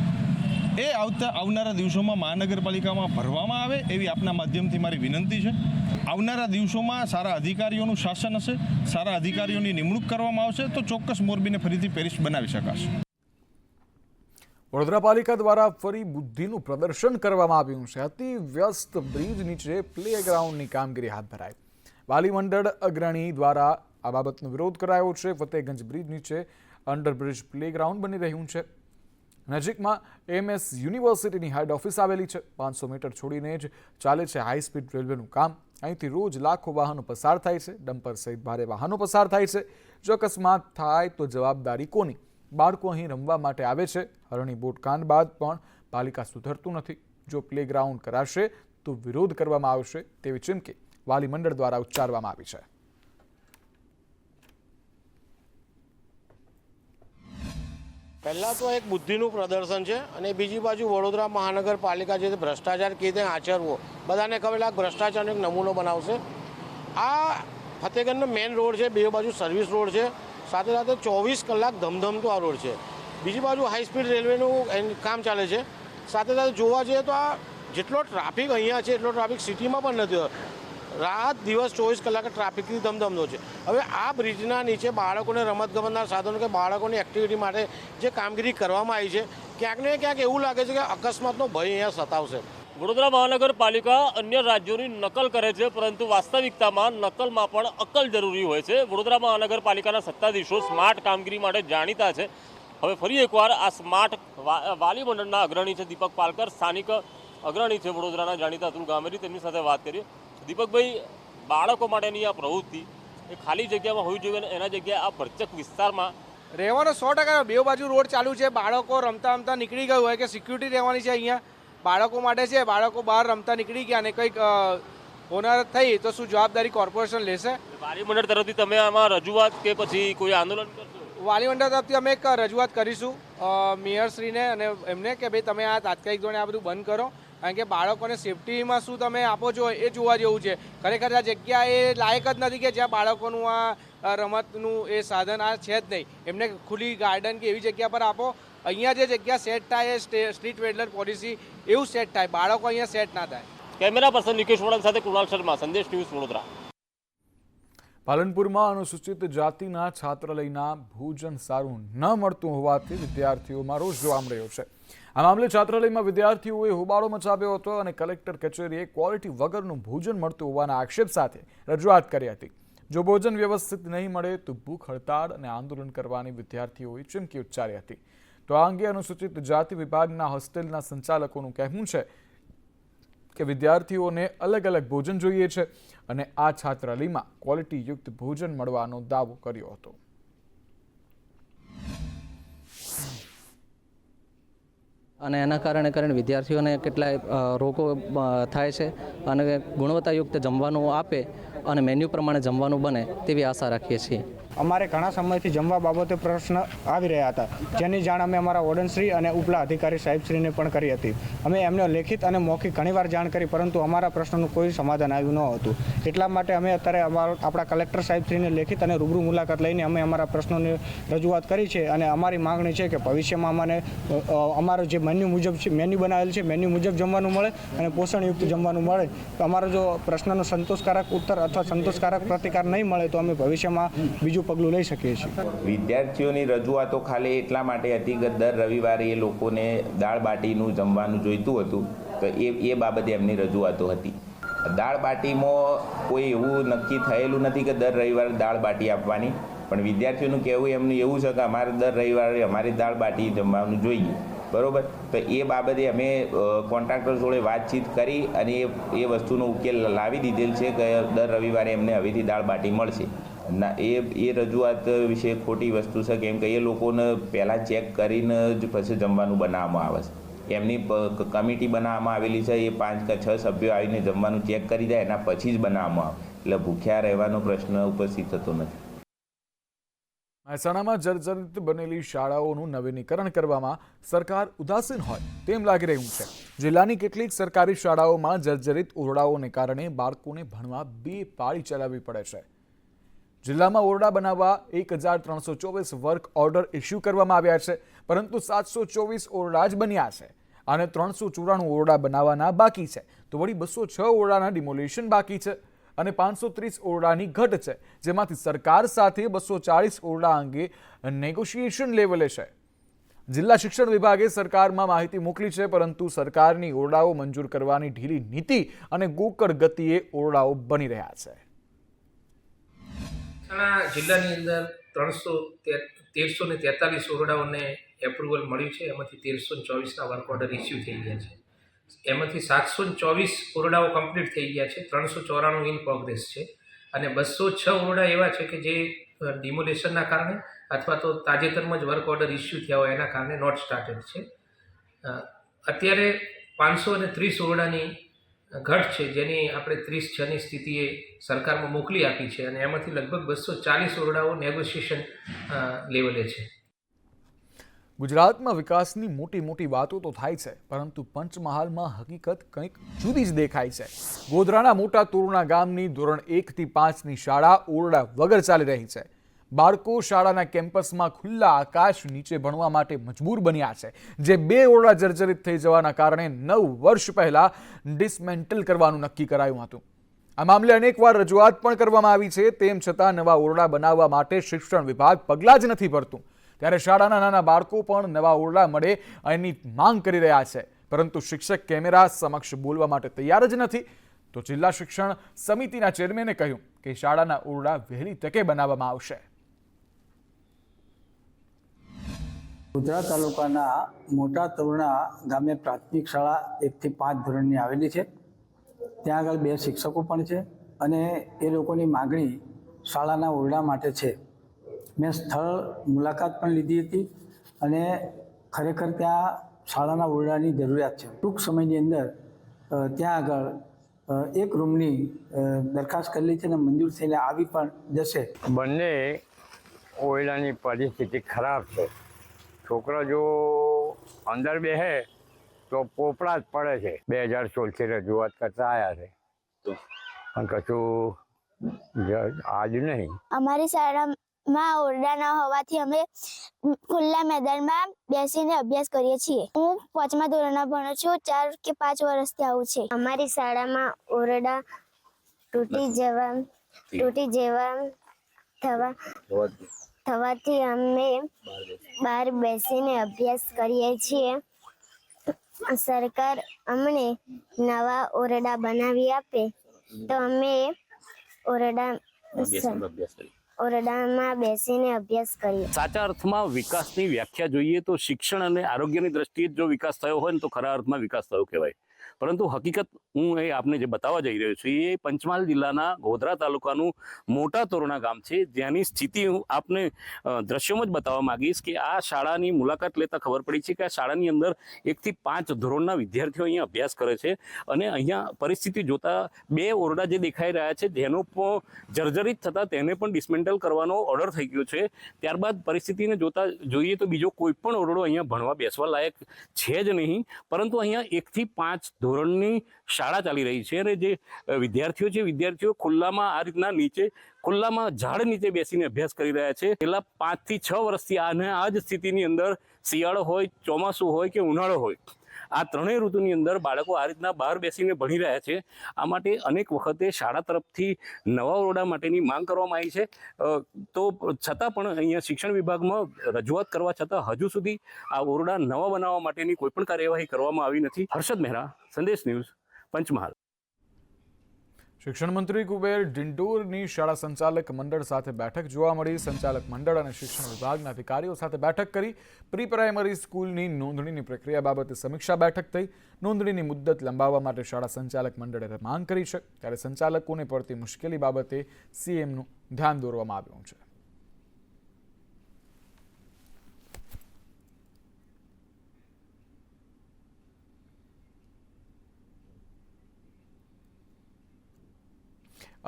એ આવનારા દિવસોમાં મહાનગરપાલિકામાં ભરવામાં આવે એવી આપના માધ્યમથી મારી વિનંતી છે. આવનારા દિવસોમાં સારા અધિકારીઓનું શાસન હશે, સારા અધિકારીઓની નિમણૂક કરવામાં આવશે તો ચોક્કસ મોરબીને ફરીથી પેરિસ બનાવી શકાશે. વડોદરા પાલિકા દ્વારા ફરી બુદ્ધિનું પ્રદર્શન કરવામાં આવ્યું છે. અતિ વ્યસ્ત બ્રિજ નીચે પ્લેગ્રાઉન્ડની કામગીરી હાથ ધરાઈ. વાલી મંડળ અગ્રણી દ્વારા આ બાબતનો વિરોધ કરાયો છે. ફતેગંજ બ્રિજ નીચે અંડરબ્રિજ પ્લેગ્રાઉન્ડ બની રહ્યું છે. નજીકમાં એમએસ યુનિવર્સિટીની હેડ ઓફિસ આવેલી છે. 500 મીટર છોડીને જ ચાલે છે હાઈ સ્પીડ રેલવેનું કામ. અહીંથી રોજ લાખો વાહનો પસાર થાય છે. ડમ્પર સહિત ભારે વાહનો પસાર થાય છે. જો અકસ્માત થાય તો જવાબદારી કોની? બાળકો અહીં રમવા માટે આવે છે. હરણી બોટ કાંડ બાદ પણ પાલિકા સુધરતું નથી. જો પ્લેગ્રાઉન્ડ કરાશે તો વિરોધ કરવામાં આવશે તેવી ચીમકી વાલી મંડળ દ્વારા ઉચ્ચારવામાં આવી છે. પહેલાં તો એક બુદ્ધિનું પ્રદર્શન છે અને બીજી બાજુ વડોદરા મહાનગરપાલિકા જે ભ્રષ્ટાચાર કેવી રીતે આચરવો બધાને ખબર, આ ભ્રષ્ટાચારનો એક નમૂનો બનાવશે. આ ફતેગંજનો મેઇન રોડ છે, બે બાજુ સર્વિસ રોડ છે, સાથે સાથે 24 કલાક ધમધમતો આ રોડ છે. બીજી બાજુ હાઈ સ્પીડ રેલવેનું કામ ચાલે છે. સાથે સાથે જોવા જઈએ તો આ જેટલો ટ્રાફિક અહીંયા છે એટલો ટ્રાફિક સિટીમાં પણ નથી. રાત દિવસ 24 કલાક ટ્રાફિકથી ધમધમતો છે. હવે આ બ્રિજના નીચે બાળકોને રમતગમતના સાધનો કે બાળકોની એક્ટિવિટી માટે જે કામગીરી કરવામાં આવી છે, ક્યાંક ને ક્યાંક એવું લાગે છે કે અકસ્માતનો ભય અહીંયા સતાવશે. વડોદરા મહાનગરપાલિકા અન્ય રાજ્યોની નકલ કરે છે, પરંતુ વાસ્તવિકતામાં નકલમાં પણ અક્કલ જરૂરી હોય છે. વડોદરા મહાનગરપાલિકાના સત્તાધીશો સ્માર્ટ કામગીરી માટે જાણીતા છે. હવે ફરી એકવાર આ સ્માર્ટ વાલી મંડળના અગ્રણી છે દીપક પાલકર, સ્થાનિક અગ્રણી છે વડોદરાના જાણીતા અતુલ ગામેરી, તેમની સાથે વાત કરીએ. દીપકભાઈ, બાળકો માટેની આ પ્રવૃત્તિ એ ખાલી જગ્યામાં હોવી જોઈએ અને એના જગ્યાએ આ ભરચક વિસ્તારમાં રહેવાનો 100%. બે બાજુ રોડ ચાલુ છે, બાળકો રમતા રમતા નીકળી ગયું હોય કે સિક્યુરિટી રહેવાની છે અહીંયા બાળકો માટે છે. બાળકો બહાર રમતા નીકળી ગયા અને કંઈક હોનારત થઈ તો શું જવાબદારી કોર્પોરેશન લેશે? વાલી મંડળ તરફથી તમે આમાં રજૂઆત કે પછી કોઈ આંદોલન કરશો? વાલી મંડળ તરફથી અમે એક રજૂઆત કરીશું મેયરશ્રીને અને એમને કે ભાઈ તમે આ તાત્કાલિક ધોરણે આ બધું બંધ કરો. કારણ કે બાળકોને સેફટીમાં શું તમે આપો છો એ જોવા જેવું છે. ખરેખર આ જગ્યા એ લાયક જ નથી કે જ્યાં બાળકોનું આ રમતનું એ સાધન આ છે જ નહીં. એમને ખુલ્લી ગાર્ડન કે એવી જગ્યા પર આપો. અહીંયા જે જગ્યા સેટ થાય એ સ્ટ્રીટ વેન્ડર પોલિસી એવું સેટ થાય, બાળકો અહીંયા સેટ ના થાય. કેમેરા પર્સન નિકેશ વડન સાથે કૃણાલ શર્મા, સંદેશ ન્યૂઝ, વડોદરા. પાલનપુરમાં અનુસૂચિત જાતિના છાત્રાલયના ભોજન સારું ન મળતું હોવાથી વિદ્યાર્થીઓમાં રોષ જોવા મળ્યો છે. આ મામલે છાત્રાલયમાં વિદ્યાર્થીઓએ હોબાળો મચાવ્યો હતો અને કલેક્ટર કચેરીએ ક્વોલિટી વગરનું ભોજન મળતું હોવાના આક્ષેપ સાથે રજૂઆત કરી હતી. જો ભોજન વ્યવસ્થિત નહીં મળે તો ભૂખ હડતાળ અને આંદોલન કરવાની વિદ્યાર્થીઓએ ચીમકી ઉચ્ચારી હતી. તો આ અંગે અનુસૂચિત જાતિ વિભાગના હોસ્ટેલના સંચાલકોનું કહેવું છે કે વિદ્યાર્થીઓને અલગ અલગ ભોજન જોઈએ છે અને આ છાત્રાલયમાં ક્વોલિટીયુક્ત ભોજન મળવાનો દાવો કર્યો હતો. અને એના કારણે વિદ્યાર્થીઓને કેટલાય રોગો થાય છે અને ગુણવત્તાયુક્ત જમવાનું આપે અને મેન્યુ પ્રમાણે જમવાનું બને તેવી આશા રાખીએ છીએ. અમારે ઘણા સમયથી જમવા બાબતે પ્રશ્ન આવી રહ્યા હતા, જેની જાણ અમે અમારા વોર્ડનશ્રી અને ઉપલા અધિકારી સાહેબશ્રીને પણ કરી હતી. અમે એમને લેખિત અને મૌખિક ઘણીવાર જાણ કરી, પરંતુ અમારા પ્રશ્નનું કોઈ સમાધાન આવ્યું ન હતું. એટલા માટે અમે અત્યારે આપણા કલેક્ટર સાહેબશ્રીને લેખિત અને રૂબરૂ મુલાકાત લઈને અમે અમારા પ્રશ્નોની રજૂઆત કરી છે અને અમારી માગણી છે કે ભવિષ્યમાં અમને અમારો જે મેન્યુ મુજબ છે, મેન્યુ બનાવેલ છે, મેન્યુ મુજબ જમવાનું મળે અને પોષણયુક્ત જમવાનું મળે. તો અમારો જો પ્રશ્નનો સંતોષકારક ઉત્તર અથવા સંતોષકારક પ્રતિકાર નહીં મળે તો અમે ભવિષ્યમાં બીજું પગલું લઈ શકીએ છીએ. વિદ્યાર્થીઓની રજૂઆતો ખાલી એટલા માટે હતી કે દર રવિવારે એ લોકોને દાળ બાટીનું જમવાનું જોઈતું હતું, તો એ બાબતે એમની રજૂઆતો હતી. દાળ બાટીમાં કોઈ એવું નક્કી થયેલું નથી કે દર રવિવારે દાળ બાટી આપવાની, પણ વિદ્યાર્થીઓનું કહેવું એમનું એવું છે કે અમારે દર રવિવારે અમારી દાળ બાટી જમવાનું જોઈએ. બરોબર, તો એ બાબતે અમે કોન્ટ્રાક્ટર જોડે વાતચીત કરી અને એ વસ્તુનો ઉકેલ લાવી દીધેલ છે કે દર રવિવારે એમને હવેથી દાળ બાટી મળશે. ના, એ રજૂઆત વિશે ખોટી વસ્તુ છે, કેમ કે એ લોકોને પહેલાં ચેક કરીને જ પછી જમવાનું બનાવવામાં આવે છે. એમની કમિટી બનાવવામાં આવેલી છે, એ 5 કે 6 સભ્યો આવીને જમવાનું ચેક કરી જાય, એના પછી જ બનાવવામાં આવે. એટલે ભૂખ્યા રહેવાનો પ્રશ્ન ઉપસ્થિત થતો નથી. મહેસાણામાં જર્જરિત બનેલી શાળાઓનું નવીનીકરણ કરવામાં સરકાર ઉદાસીન હોય તેમ લાગી રહ્યું છે. જિલ્લાની કેટલીક સરકારી શાળાઓમાં જર્જરિત ઓરડાઓને કારણે બાળકોને ભણવા 2 પાળી ચલાવવી પડે છે. જિલ્લામાં ઓરડા બનાવવા 1324 વર્ક ઓર્ડર ઇસ્યુ કરવામાં આવ્યા છે, પરંતુ 724 ઓરડા જ બન્યા છે અને 394 ઓરડા બનાવવાના બાકી છે. તો વળી 206 ઓરડાના ડિમોલિશન બાકી છે અને 530 ઓરડાની ઘટ છે, જેમાંથી સરકાર સાથે 240 ઓરડા અંગે નેગોશિએશન લેવલે છે. જિલ્લા શિક્ષણ વિભાગે સરકારમાં માહિતી મોકલી છે, પરંતુ સરકારની ઓરડાઓ મંજૂર કરવાની ઢીલી નીતિ અને ગોકળ ગતિએ ઓરડાઓ બની રહ્યા છે. જિલ્લાની અંદર 1343 ઓરડાઓને એપ્રુવલ મળ્યું છે. એમાંથી 1324ના વર્ક ઓર્ડર ઇસ્યુ થઈ ગયા છે. એમાંથી 724 ઓરડાઓ કમ્પ્લીટ થઈ ગયા છે, 394 ઇન પ્રોગ્રેસ છે અને 206 ઓરડા એવા છે કે જે ડિમોલેશનના કારણે અથવા તો તાજેતરમાં જ વર્ક ઓર્ડર ઇસ્યુ થયા હોય એના કારણે નોટ સ્ટાર્ટેડ છે. અત્યારે 530 ઓરડાની ઘટ છે, જેની આપણે 30/6ની સ્થિતિએ સરકારમાં મોકલી આપી છે અને એમાંથી લગભગ 240 ઓરડાઓ નેગોશિએશન લેવલે છે. ગુજરાતમાં વિકાસની મોટી વાતો તો થાય છે, પરંતુ પંચમહાલમાં હકીકત કંઈક જુદી જ દેખાય છે. ગોધરાના મોટા તુરણા ગામની ધોરણ 1 થી 5ની શાળા ઓરડા વગર ચાલી રહી છે. બાળકો શાળાના કેમ્પસમાં ખુલ્લા આકાશ નીચે ભણવા માટે મજબૂર બન્યા છે, જે 2 ઓરડા જર્જરિત થઈ જવાના કારણે 9 વર્ષ પહેલા ડિસમેન્ટલ કરવાનું નક્કી કરાયું હતું. આ મામલે અનેકવાર રજૂઆત પણ કરવામાં આવી છે, તેમ છતાં નવા ઓરડા બનાવવા માટે શિક્ષણ વિભાગ પગલાં જ નથી ભરતું. ત્યારે શાળાના નાના બાળકો પણ નવા ઓરડા મળે એની માંગ કરી રહ્યા છે, પરંતુ શિક્ષક કેમેરા સમક્ષ બોલવા માટે તૈયાર જ નથી. તો જિલ્લા શિક્ષણ સમિતિના ચેરમેને કહ્યું કે શાળાના ઓરડા વહેલી તકે બનાવવામાં આવશે. ગોધરા તાલુકાના મોટા તરુણા ગામે પ્રાથમિક શાળા 1 થી 5 ધોરણની આવેલી છે. ત્યાં આગળ 2 શિક્ષકો પણ છે અને એ લોકોની માગણી શાળાના ઓરડા માટે છે. મેં સ્થળ મુલાકાત પણ લીધી હતી અને ખરેખર ત્યાં શાળાના ઓરડાની જરૂરિયાત છે. ટૂંક સમયની અંદર ત્યાં આગળ 1 રૂમની દરખાસ્ત કરેલી છે અને મંજૂર થઈને આવી પણ જશે. બંને ઓરડાની પરિસ્થિતિ ખરાબ છે. છોકરા જો અંદર બેસે તો પોપડા જ પડે છે. 2016થી રજૂઆત કરતા આવ્યા છે પણ કશું આજ નહીં. અમારી શાળામાં ઓરડા ન હોવાથી અમે ખુલ્લા મેદાનમાં બેસીને અભ્યાસ કરીએ છીએ. હું 5મા ધોરણમાં ભણું છું. 4 કે 5 વર્ષથી આવું છે. અમારી શાળામાં ઓરડા તૂટી જવા થવાથી અમે બહાર બેસીને અભ્યાસ કરીએ છીએ. સરકાર અમને નવા ઓરડા બનાવી આપે તો અમે ઓરડામાં બેસીને અભ્યાસ કરીએ. સાચા અર્થમાં વિકાસની વ્યાખ્યા જોઈએ તો શિક્ષણ અને આરોગ્યની દ્રષ્ટિએ જો વિકાસ થયો હોય ને તો ખરા અર્થમાં વિકાસ થયો કહેવાય. પરંતુ હકીકત હું એ આપને જે બતાવવા જઈ રહ્યો છું એ પંચમહાલ જિલ્લાના ગોધરા તાલુકાનું મોટા તોરણા ગામ છે, જ્યાંની સ્થિતિ હું આપને દ્રશ્યોમાં જ બતાવવા માંગીશ કે આ શાળાની મુલાકાત લેતા ખબર પડી છે કે આ શાળાની અંદર 1 થી 5 ધોરણના વિદ્યાર્થીઓ અહીંયા અભ્યાસ કરે છે અને અહીંયા પરિસ્થિતિ જોતા 2 ઓરડા જે દેખાઈ રહ્યા છે જેનો જર્જરિત થતાં તેને પણ ડિસમેન્ટલ કરવાનો ઓર્ડર થઈ ગયો છે. ત્યારબાદ પરિસ્થિતિને જોતા જોઈએ તો બીજો કોઈ પણ ઓરડો અહીંયા ભણવા બેસવા લાયક છે જ નહીં, પરંતુ અહીંયા 1 થી 5 ધોરણની શાળા ચાલી રહી છે અને જે વિદ્યાર્થીઓ ખુલ્લામાં આ રીતના ખુલ્લામાં ઝાડ નીચે બેસીને અભ્યાસ કરી રહ્યા છે. છેલ્લા 5 થી 6 વર્ષથી આ જ સ્થિતિની અંદર શિયાળો હોય, ચોમાસું હોય કે ઉનાળો હોય, આ ત્રણેય ઋતુની અંદર બાળકો આ રીતના બહાર બેસીને ભણી રહ્યા છે. આ માટે અનેક વખતે શાળા તરફથી નવા ઓરડા માટેની માંગ કરવામાં આવી છે, તો છતાં પણ અહીંયા શિક્ષણ વિભાગમાં રજૂઆત કરવા છતાં હજુ સુધી આ ઓરડા નવા બનાવવા માટેની કોઈ પણ કાર્યવાહી કરવામાં આવી નથી. હર્ષદ મહેરા, સંદેશ ન્યૂઝ, પંચમહાલ. શિક્ષણ મંત્રી કુબેર ડિંડોરની શાળા સંચાલક મંડળ સાથે બેઠક જોવા મળી. સંચાલક મંડળ અને શિક્ષણ વિભાગના અધિકારીઓ સાથે બેઠક કરી પ્રી પ્રાઇમરી સ્કૂલની નોંધણીની પ્રક્રિયા બાબતે સમીક્ષા બેઠક થઈ. નોંધણીની મુદ્દત લંબાવવા માટે શાળા સંચાલક મંડળે માંગ કરી છે, ત્યારે સંચાલકોને પડતી મુશ્કેલી બાબતે સીએમનું ધ્યાન દોરવામાં આવ્યું છે.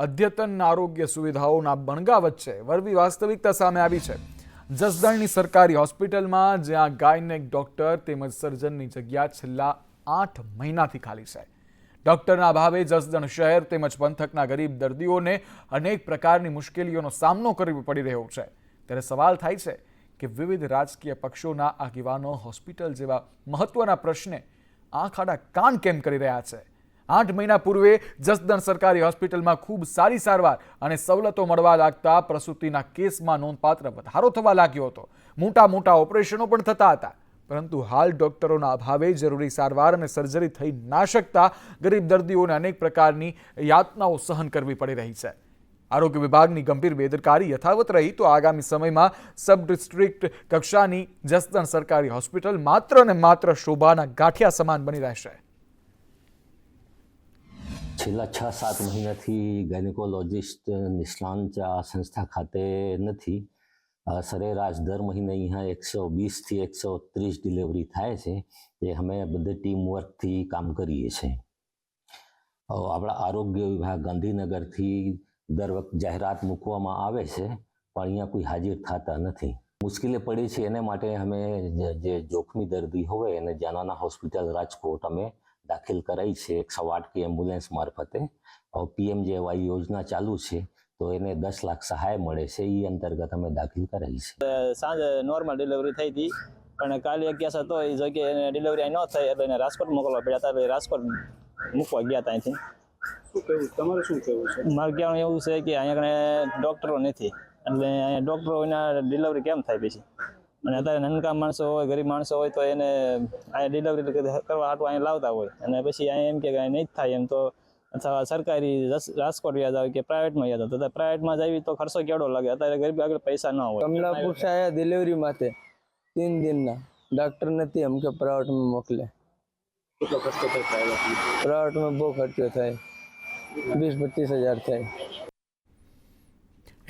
અદ્યતન આરોગ્ય સુવિધાઓના બણગા વચ્ચે વરવી વાસ્તવિકતા સામે આવી છે. જસદણની સરકારી હોસ્પિટલમાં જ્યાં ગાયનેક ડોક્ટર તેમજ સર્જનની જગ્યા છેલ્લા 8 મહિનાથી ખાલી છે. ડોક્ટરના અભાવે જસદણ શહેર તેમજ પંથકના ગરીબ દર્દીઓને અનેક પ્રકારની મુશ્કેલીઓનો સામનો કરવો પડી રહ્યો છે. ત્યારે સવાલ થાય છે કે વિવિધ રાજકીય પક્ષોના આગેવાનો હોસ્પિટલ જેવા મહત્વના પ્રશ્ને આંખ આડા કાન કેમ કરી રહ્યા છે? 8 મહિના પૂર્વે જસદણ સરકારી હોસ્પિટલમાં ખૂબ સારી સારવાર અને સવલતો મળવા લાગતા પ્રસૂતિના કેસમાં નોંધપાત્ર વધારો થવા લાગ્યો હતો. મોટા ઓપરેશનો પણ થતા હતા, પરંતુ હાલ ડોક્ટરોના અભાવે જરૂરી સારવાર અને સર્જરી થઈ ના શકતા ગરીબ દર્દીઓને અનેક પ્રકારની યાતનાઓ સહન કરવી પડી રહી છે. આરોગ્ય વિભાગની ગંભીર બેદરકારી યથાવત રહી તો આગામી સમયમાં સબ ડિસ્ટ્રિક્ટ કક્ષાની જસદણ સરકારી હોસ્પિટલ માત્ર ને માત્ર શોભાના ગાંઠિયા સમાન બની રહેશે. છેલ્લા 6-7 મહિનાથી ગાયનેકોલોજીસ્ટ નિષ્ણાંત આ સંસ્થા ખાતે નથી. સરેરાશ દર મહિને અહીંયા 120 થી 130 ડિલિવરી થાય છે, જે અમે બધે ટીમ વર્કથી કામ કરીએ છીએ. આપણા આરોગ્ય વિભાગ ગાંધીનગરથી દર વખત જાહેરાત મૂકવામાં આવે છે, પણ અહીંયા કોઈ હાજર થતા નથી. મુશ્કેલી પડી છે, એને માટે અમે જે જોખમી દર્દી હોય એને જાનાના હોસ્પિટલ રાજકોટ અમે દાખલ કરાઈ છે 108 की એમ્બ્યુલન્સ મારફતે. પીએમજેવાય યોજના ચાલુ છે, તો એને 10 લાખ સહાય મળે છે, એ અંતર્ગત અમે દાખલ કરાઈ છે. સાંજે નોર્મલ ડિલિવરી થઈ હતી, પણ કાલે એક કેસ હતો, એ જગ્યાએ એને ડિલિવરી ન થઈ એટલે એને રાજકોટ મોકલવા પડ્યા હતા. એટલે રાજકોટ મૂકવા ગયા હતા અહીંથી. તમારે શું કહેવું છે? મારું કહેવાનું એવું છે કે અહીંયા ડૉક્ટરો નથી, એટલે અહીંયા ડૉક્ટરો એના ડિલિવરી કેમ થાય પછી? અને અત્યારે નાનકા માણસો હોય, ગરીબ માણસો હોય તો એને અહીંયા ડિલિવરી કરવા હાટું અહીંયા લાવતા હોય, અને પછી અહીંયા એમ કે નહીં જ થાય એમ તો અથવા સરકારી રાજકોટ યાદ આવે કે પ્રાઇવેટમાં યાદ આવે, તો પ્રાઇવેટમાં જઈએ તો ખર્ચો કેવડો લાગે? અત્યારે ગરીબ આગળ પૈસા ન હોય. કમલા પૂછાયા ડિલિવરી માટે 3 દિનના ડૉક્ટર નથી, એમ કે પ્રાઇવેટમાં મોકલે. કેટલો ખર્ચો થાય પ્રાઇવેટમાં? બહુ ખર્ચો થાય, 20-25 હજાર થાય.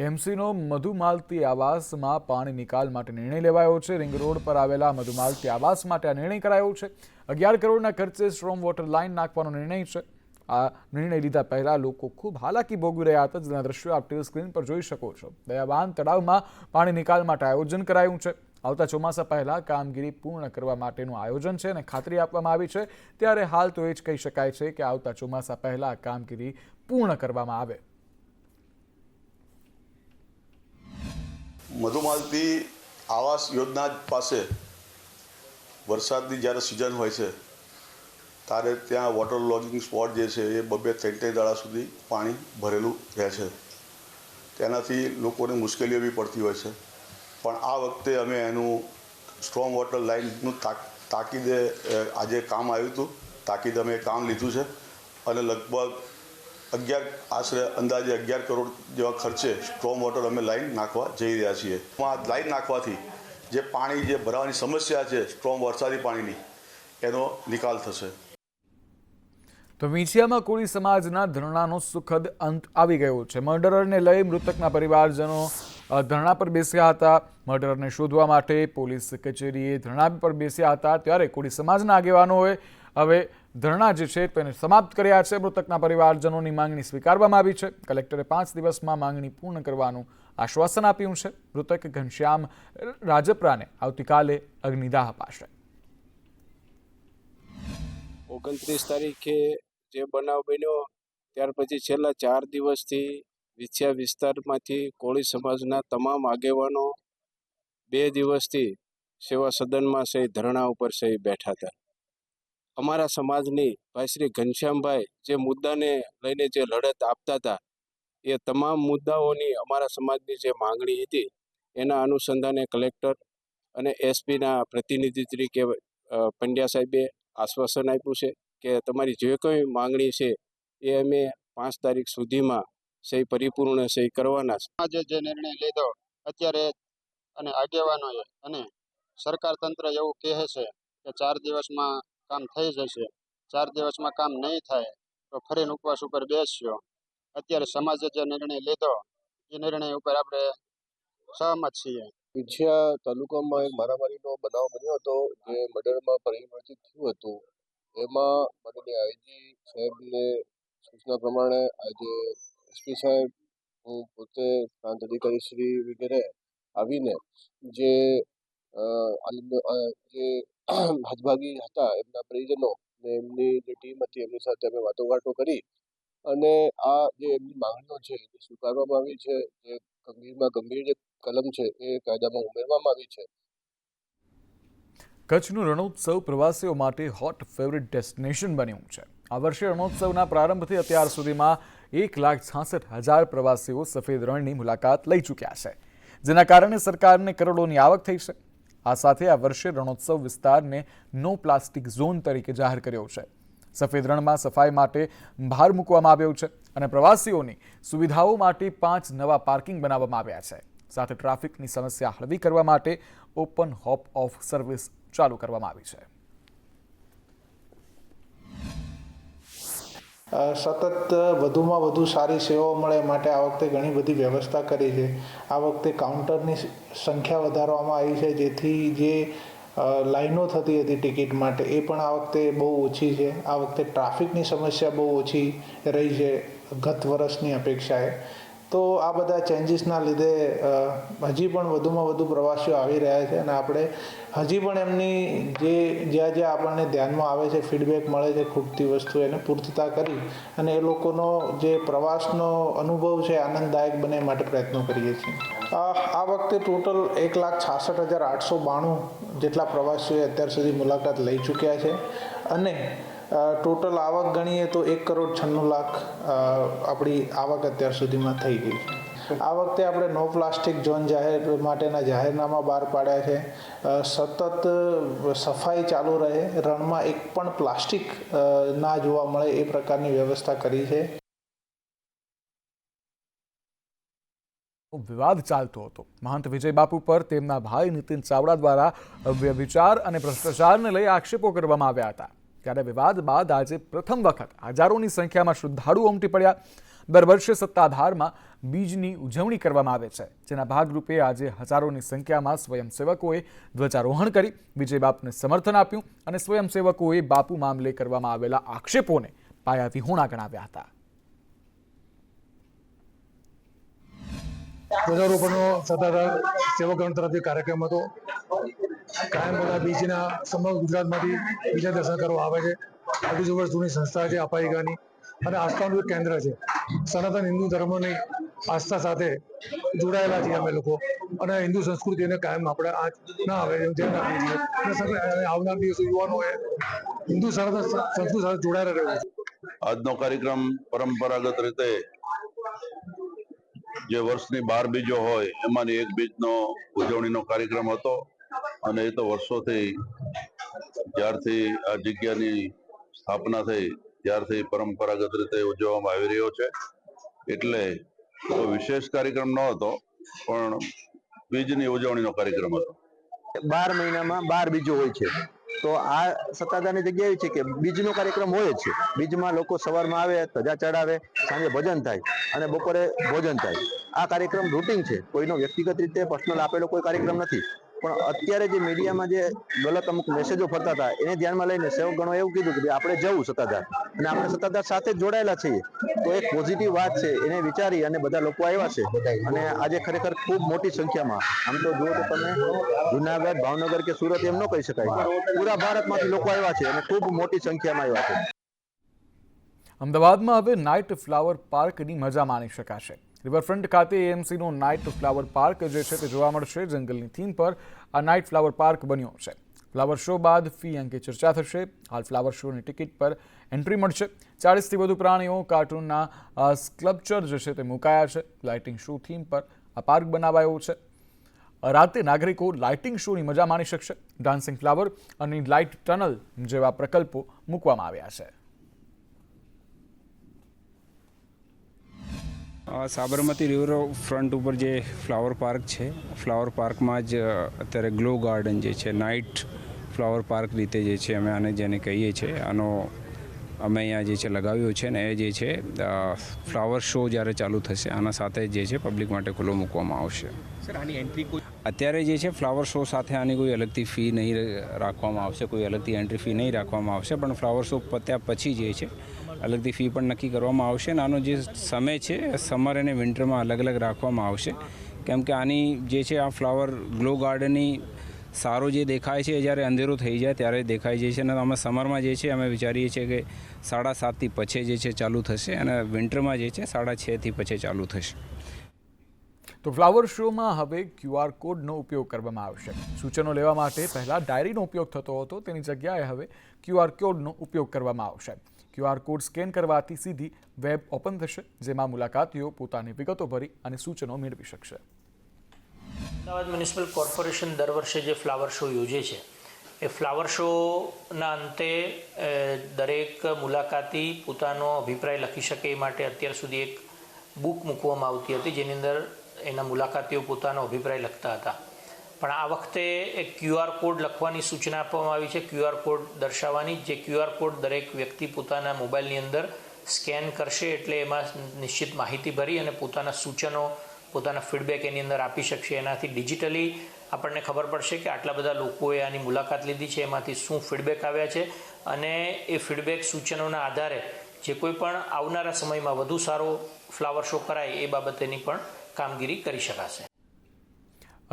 એમસીનો મધુમાલતી આવાસમાં પાણી નિકાલ માટે નિર્ણય લેવાયો છે. રિંગ રોડ પર આવેલા મધુમાલતી આવાસ માટે આ નિર્ણય કરાયો છે. 11 કરોડના ખર્ચે સ્ટ્રોમ વોટર લાઇન નાખવાનો નિર્ણય છે. આ નિર્ણય લીધા પહેલા લોકો ખૂબ હાલાકી ભોગવી રહ્યા હતા, જેના દ્રશ્યો આપ ટીવી સ્ક્રીન પર જોઈ શકો છો. દયાબાન તળાવમાં પાણી નિકાલ માટે આયોજન કરાયું છે. આવતા ચોમાસા પહેલા કામગીરી પૂર્ણ કરવા માટેનું આયોજન છે અને ખાતરી આપવામાં આવી છે. ત્યારે હાલ તો એ જ કહી શકાય છે કે આવતા ચોમાસા પહેલા કામગીરી પૂર્ણ કરવામાં આવે. મધુમાલતી આવાસ યોજના પાસે વરસાદની જ્યારે સિઝન હોય છે ત્યારે ત્યાં વોટર લોગિંગ સ્પોટ જે છે એ 2-3 દાડા સુધી પાણી ભરેલું રહે છે. તેનાથી લોકોને મુશ્કેલીઓ બી પડતી હોય છે. પણ આ વખતે અમે એનું સ્ટ્રોંગ વોટર લાઇનનું તાકીદે આજે કામ આવ્યું હતું. તાકીદે અમે કામ લીધું છે અને લગભગ આશરે અંદાજે 11 કરોડ જેવા ખર્ચે સ્ટ્રોંગ વોટર અમે લાઈન નાખવા જઈ રહ્યા છીએ. આ લાઈન નાખવાથી જે પાણી જે ભરાવાની સમસ્યા છે સ્ટ્રોંગ વરસાદી પાણીની એનો નિકાલ થશે. તો વિંછિયામાં કોળી સમાજના ધરણાનો સુખદ અંત આવી ગયો છે. મર્ડરરને લઈ મૃતકના પરિવારજનો ધરણા પર બેસ્યા હતા. મર્ડરરને શોધવા માટે પોલીસ કચેરીએ ધરણા પર બેસ્યા હતા. ત્યારે કોળી સમાજના આગેવાનોએ હવે ધરણા જે છે તેને સમાપ્ત કર્યા છે. મૃતકના પરિવારજનોની માંગણી સ્વીકારવામાં આવી છે. કલેક્ટરે 5 દિવસમાં માંગણી પૂર્ણ કરવાનું આશ્વાસન આપ્યું છે. મૃતક ઘનશ્યામ રાજપરાને આવતીકાલે અગ્નિદાહ અપાશે. 29 તારીખે જે બનાવ બન્યો ત્યાર પછી છેલ્લા 4 દિવસથી વિંછિયા વિસ્તારમાંથી કોળી સમાજના તમામ આગેવાનો 2 દિવસથી સેવા સદનમાં સહી ધરણા ઉપર સહી બેઠા હતા. અમારા સમાજની ભાઈ શ્રી ઘનશ્યામભાઈ જે મુદ્દાને લઈને જે લડત આપતા હતા એ તમામ મુદ્દાઓની અમારા સમાજની જે માંગણી હતી એના અનુસંધાને કલેક્ટર અને એસપીના પ્રતિનિધિ તરીકે પંડ્યા સાહેબે આશ્વાસન આપ્યું છે કે તમારી જે કોઈ માંગણી છે એ અમે 5 તારીખ સુધીમાં સહી પરિપૂર્ણ સહી કરવાના છે. આજે જે નિર્ણય લીધો અત્યારે અને આગેવાનોએ અને સરકાર તંત્ર એવું કહે છે કે 4 દિવસમાં કામ થઈ જશે. 4 દિવસમાં કામ નહીં થાય તો ફરીને ઉપવાસ ઉપર બેસ્યો. અત્યારે સમાજે જે નિર્ણય લીધો એ નિર્ણય ઉપર આપણે સહમત છીએ. વિંછિયા તાલુકામાં એક મારામારીનો બનાવ બન્યો હતો જે મર્ડરમાં પરિવર્તિત થયું હતું. એમાં માનનીય આઈજી સાહેબને સૂચના પ્રમાણે આજે એસપી સાહેબ, હું પોતે પ્રાંત અધિકારી શ્રી વગેરે આવીને જે હતભાગી હતા એમના પરિજનો ને એમની જે ટીમ હતી એમની સાથે અમે વાટાઘાટો કરી અને આ જે એમની માંગણીઓ છે એ સ્વીકારવામાં આવી છે. જે ગંભીરમાં ગંભીર જે કલમ છે એ કાયદામાં ઉમેરવામાં આવી છે. કચ્છનું રણોત્સવ પ્રવાસીઓ માટે હોટ ફેવરિટ ડેસ્ટિનેશન બન્યું છે. આ વર્ષે રણોત્સવના પ્રારંભથી અત્યાર સુધીમાં 1,66,000 પ્રવાસીઓ સફેદ રણની મુલાકાત લઈ ચૂક્યા છે, જેના કારણે સરકારને કરોડોની આવક થઈ છે. આ સાથે આ વર્ષે રણોત્સવ વિસ્તારને નો પ્લાસ્ટિક ઝોન તરીકે જાહેર કર્યો છે. સફેદ રણમાં સફાઈ માટે ભાર મૂકવામાં આવ્યો છે અને પ્રવાસીઓની સુવિધાઓ માટે 5 નવા પાર્કિંગ બનાવવામાં આવ્યા છે. સાથે ટ્રાફિકની સમસ્યા હળવી કરવા માટે ઓપન હોપ ઓફ સર્વિસ ચાલુ કરવામાં આવી છે. સતત વધુમાં વધુ સારી સેવાઓ મળે માટે આ વખતે ઘણી બધી વ્યવસ્થા કરી છે. આ વખતે કાઉન્ટરની સંખ્યા વધારવામાં આવી છે, જેથી જે લાઈનો થતી હતી ટિકિટ માટે એ પણ આ વખતે બહુ ઓછી છે. આ વખતે ટ્રાફિકની સમસ્યા બહુ ઓછી રહી છે ગત વર્ષની અપેક્ષાએ. તો આ બધા ચેન્જીસના લીધે હજી પણ વધુમાં વધુ પ્રવાસીઓ આવી રહ્યા છે અને આપણે હજી પણ એમની જે જ્યાં જ્યાં આપણને ધ્યાનમાં આવે છે ફીડબેક મળે છે ખૂટતી વસ્તુ એને પૂર્તતા કરી અને એ લોકોનો જે પ્રવાસનો અનુભવ છે આનંદદાયક બને માટે પ્રયત્નો કરીએ છીએ. આ વખતે ટોટલ 1,66,892 જેટલા પ્રવાસીઓએ અત્યાર સુધી મુલાકાત લઈ ચૂક્યા છે અને ટોટલ આવક ગણીએ તો 1,96,00,000 આપણી આવક અત્યાર સુધીમાં થઈ ગઈ છે. આ વખતે આપણે નો પ્લાસ્ટિક ઝોન જાહેર માટેના જાહેરનામા બહાર પાડ્યા છે. સતત સફાઈ ચાલુ રહે, રણમાં એક પણ પ્લાસ્ટિક ના જોવા મળે એ પ્રકારની વ્યવસ્થા કરી છે. વિવાદ ચાલતો હતો. મહંત વિજય બાપુ પર તેમના ભાઈ નીતિન ચાવડા દ્વારા વ્યભિચાર અને ભ્રષ્ટાચારને લઈ આક્ષેપો કરવામાં આવ્યા હતા. ત્યારે વિવાદ બાદ આજે પ્રથમ વખત હજારોની સંખ્યામાં શ્રદ્ધાળુઓ ઉમટી પડ્યા. દર વર્ષે સત્તાધારમાં બીજની ઉજવણી કરવામાં આવે છે, જેના ભાગરૂપે આજે હજારોની સંખ્યામાં સ્વયંસેવકોએ ધ્વજારોહણ કરી વિજય બાપુને સમર્થન આપ્યું અને સ્વયંસેવકોએ બાપુ મામલે કરવામાં આવેલા આક્ષેપોને પાયાવિહોણા ગણાવ્યા હતા. ધ્વજારોપણનો સત્તાધાર સેવકગણ તરફથી કાર્યક્રમ હતો. કાયમ બધા બીચના સમગ્ર ગુજરાતમાંથી બીજા દર્શન કરવા આવે છે. 250 વર્ષ જૂની સંસ્થા છે અપાયિકાની અને આસ્થાનું એક કેન્દ્ર છે. સનાતન હિન્દુ ધર્મની આસ્થા સાથે જોડાયેલા છીએ અમે લોકો અને હિન્દુ સંસ્કૃતિને કાયમ આપણે આ ના આવે એવું ધ્યાન રાખીએ છીએ અને આવનાર દિવસો યુવાનોએ હિન્દુ સનાતન સંસ્કૃતિ સાથે જોડાયેલા રહેવું છે. આજનો કાર્યક્રમ પરંપરાગત રીતે જે વર્ષની 12 બીજો હોય એમાંની એક બીજનો ઉજવણીનો કાર્યક્રમ હતો અને એ તો વર્ષોથી જ્યારથી આ જગ્યાની સ્થાપના થઈ ત્યારથી પરંપરાગત રીતે ઉજવવામાં આવી રહ્યો છે. એટલે કોઈ વિશેષ કાર્યક્રમ ન હતો પણ બીજની ઉજવણીનો કાર્યક્રમ હતો. 12 મહિનામાં 12 બીજો હોય છે. તો આ સત્તાધારની જગ્યા એવી છે કે બીજનો કાર્યક્રમ હોય જ છે. બીજમાં લોકો સવારમાં આવે, ધજા ચડાવે, સાંજે ભજન થાય અને બપોરે ભોજન થાય. આ કાર્યક્રમ રૂટીન છે, કોઈનો વ્યક્તિગત રીતે પર્સનલ આપેલો કોઈ કાર્યક્રમ નથી. પણ અત્યારે જે મીડિયામાં જે ગલત અમુક મેસેજો ફરતા હતા એને ધ્યાનમાં લઈને સેવકગણો એવું કીધું કે આપણે જવું સત્તાધાર અને આપણે સત્તાધાર સાથે જોડાયેલા છીએ. તો એક પોઝિટિવ વાત છે એને વિચારી અને બધા લોકો આવ્યા છે અને આજે ખરેખર ખૂબ મોટી સંખ્યામાં, આમ તો જુઓ તો તમે જુનાગઢ, ભાવનગર કે સુરત એમ ન કહી શકાય, પૂરા ભારતમાંથી લોકો આવ્યા છે અને ખૂબ મોટી સંખ્યામાં આવ્યા છે. અમદાવાદમાં હવે નાઇટ ફ્લાવર પાર્કની મજા માણી શકાશે. રિવરફ્રન્ટ ખાતે એએમસીનો નાઇટ ફ્લાવર પાર્ક જે છે તે જોવા મળશે. જંગલની થીમ પર આ નાઇટ ફ્લાવર પાર્ક બન્યો છે. ફ્લાવર શો બાદ ફી અંગે ચર્ચા થશે. હાલ ફ્લાવર શોની ટિકિટ પર એન્ટ્રી મળશે. 40થી વધુ પ્રાણીઓ, કાર્ટૂનના સ્કલ્પચર જે છે તે મુકાયા છે. લાઇટિંગ શો થીમ પર આ પાર્ક બનાવાયો છે. રાતે નાગરિકો લાઇટિંગ શોની મજા માણી શકશે. ડાન્સિંગ ફ્લાવર અને લાઇટ ટનલ જેવા પ્રકલ્પો મૂકવામાં આવ્યા છે. સાબરમતી રિવર ફ્રન્ટ ઉપર જે ફ્લાવર પાર્ક છે, ફ્લાવર પાર્કમાં જ અત્યારે ગ્લો ગાર્ડન જે છે, નાઇટ ફ્લાવર પાર્ક રીતે જે છે અમે આને જેને કહીએ છીએ, આનો અમે અહીંયા જે છે લગાવ્યો છે ને એ જે છે ફ્લાવર શો જ્યારે ચાલુ થશે આના સાથે જે છે પબ્લિક માટે ખુલ્લો મૂકવામાં આવશે. અત્યારે જે છે ફ્લાવર શો સાથે આની કોઈ અલગથી ફી નહીં રાખવામાં આવશે, કોઈ અલગથી એન્ટ્રી ફી નહીં રાખવામાં આવશે, પણ ફ્લાવર શો પત્યા પછી જે છે અલગથી ફી પણ નક્કી કરવામાં આવશે અને આનો જે સમય છે સમર અને વિન્ટરમાં અલગ અલગ રાખવામાં આવશે. કેમ કે આની જે છે આ ફ્લાવર ગ્લો ગાર્ડનની સારો જે દેખાય છે જ્યારે અંધેરો થઈ જાય ત્યારે દેખાય છે અને અમે સમરમાં જે છે અમે વિચારીએ છીએ કે 7:30થી પછી જે છે ચાલુ થશે અને વિન્ટરમાં જે છે 6:30થી પછી ચાલુ થશે. તો ફ્લાવર શોમાં હવે QR કોડનો ઉપયોગ કરવામાં આવશે. સૂચનો લેવા માટે પહેલાં ડાયરીનો ઉપયોગ થતો હતો, તેની જગ્યાએ હવે QR કોડનો ઉપયોગ કરવામાં આવશે. QR કોડ સ્કેન કરવાથી સીધી વેબ ઓપન થશે, જેમાં મુલાકાતીઓ પોતાની વિગતો ભરી અને સૂચનો મેળવી શકશે. અમદાવાદ મ્યુનિસિપલ કોર્પોરેશન દર વર્ષે જે ફ્લાવર શો યોજે છે એ ફ્લાવર શોના અંતે દરેક મુલાકાતી પોતાનો અભિપ્રાય લખી શકે એ માટે અત્યાર સુધી એક બુક મૂકવામાં આવતી હતી, જેની અંદર એના મુલાકાતીઓ પોતાનો અભિપ્રાય લખતા હતા. પણ આ વખતે એક QR કોડ લખવાની સૂચના આપવામાં આવી છે, QR કોડ દર્શાવવાની. જે QR કોડ દરેક વ્યક્તિ પોતાના મોબાઈલની અંદર સ્કેન કરશે એટલે એમાં નિશ્ચિત માહિતી ભરી અને પોતાના સૂચનો, પોતાના ફીડબેક એની અંદર આપી શકશે. એનાથી ડિજિટલી આપણને ખબર પડશે કે આટલા બધા લોકોએ આની મુલાકાત લીધી છે, એમાંથી શું ફીડબેક આવ્યા છે અને એ ફીડબેક સૂચનોના આધારે જે કોઈ પણ આવનારા સમયમાં વધુ સારો ફ્લાવર શો કરાય એ બાબતેની પણ કામગીરી કરી શકાશે.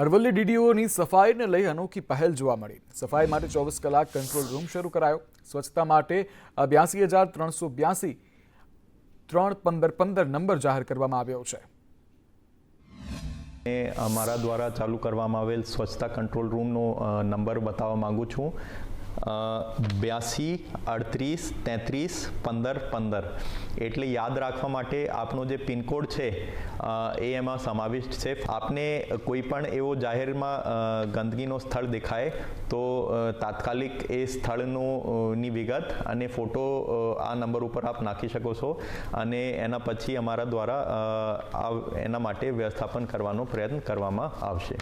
અરવલ્લી DDOની સફાઈને લઈ અનોખી પહેલ જોવા મળી. સફાઈ માટે 24 કલાક કંટ્રોલ રૂમ શરૂ કરાયો. સ્વચ્છતા માટે 82,382 31515 નંબર જાહેર કરવામાં આવ્યો છે. અમારા દ્વારા ચાલુ કરવામાં આવેલ સ્વચ્છતા કંટ્રોલ રૂમનો નંબર બતાવવા માંગુ છું. 82 38 33 15 15. એટલે યાદ રાખવા માટે આપનો જે પિનકોડ છે એ એમાં સમાવિષ્ટ છે. આપને કોઈ પણ એવો જાહેરમાં ગંદકીનો સ્થળ દેખાય તો તાત્કાલિક એ સ્થળની વિગત અને ફોટો આ નંબર ઉપર આપ નાખી શકો છો અને એના પછી અમારા દ્વારા એના માટે વ્યવસ્થાપન કરવાનો પ્રયત્ન કરવામાં આવશે.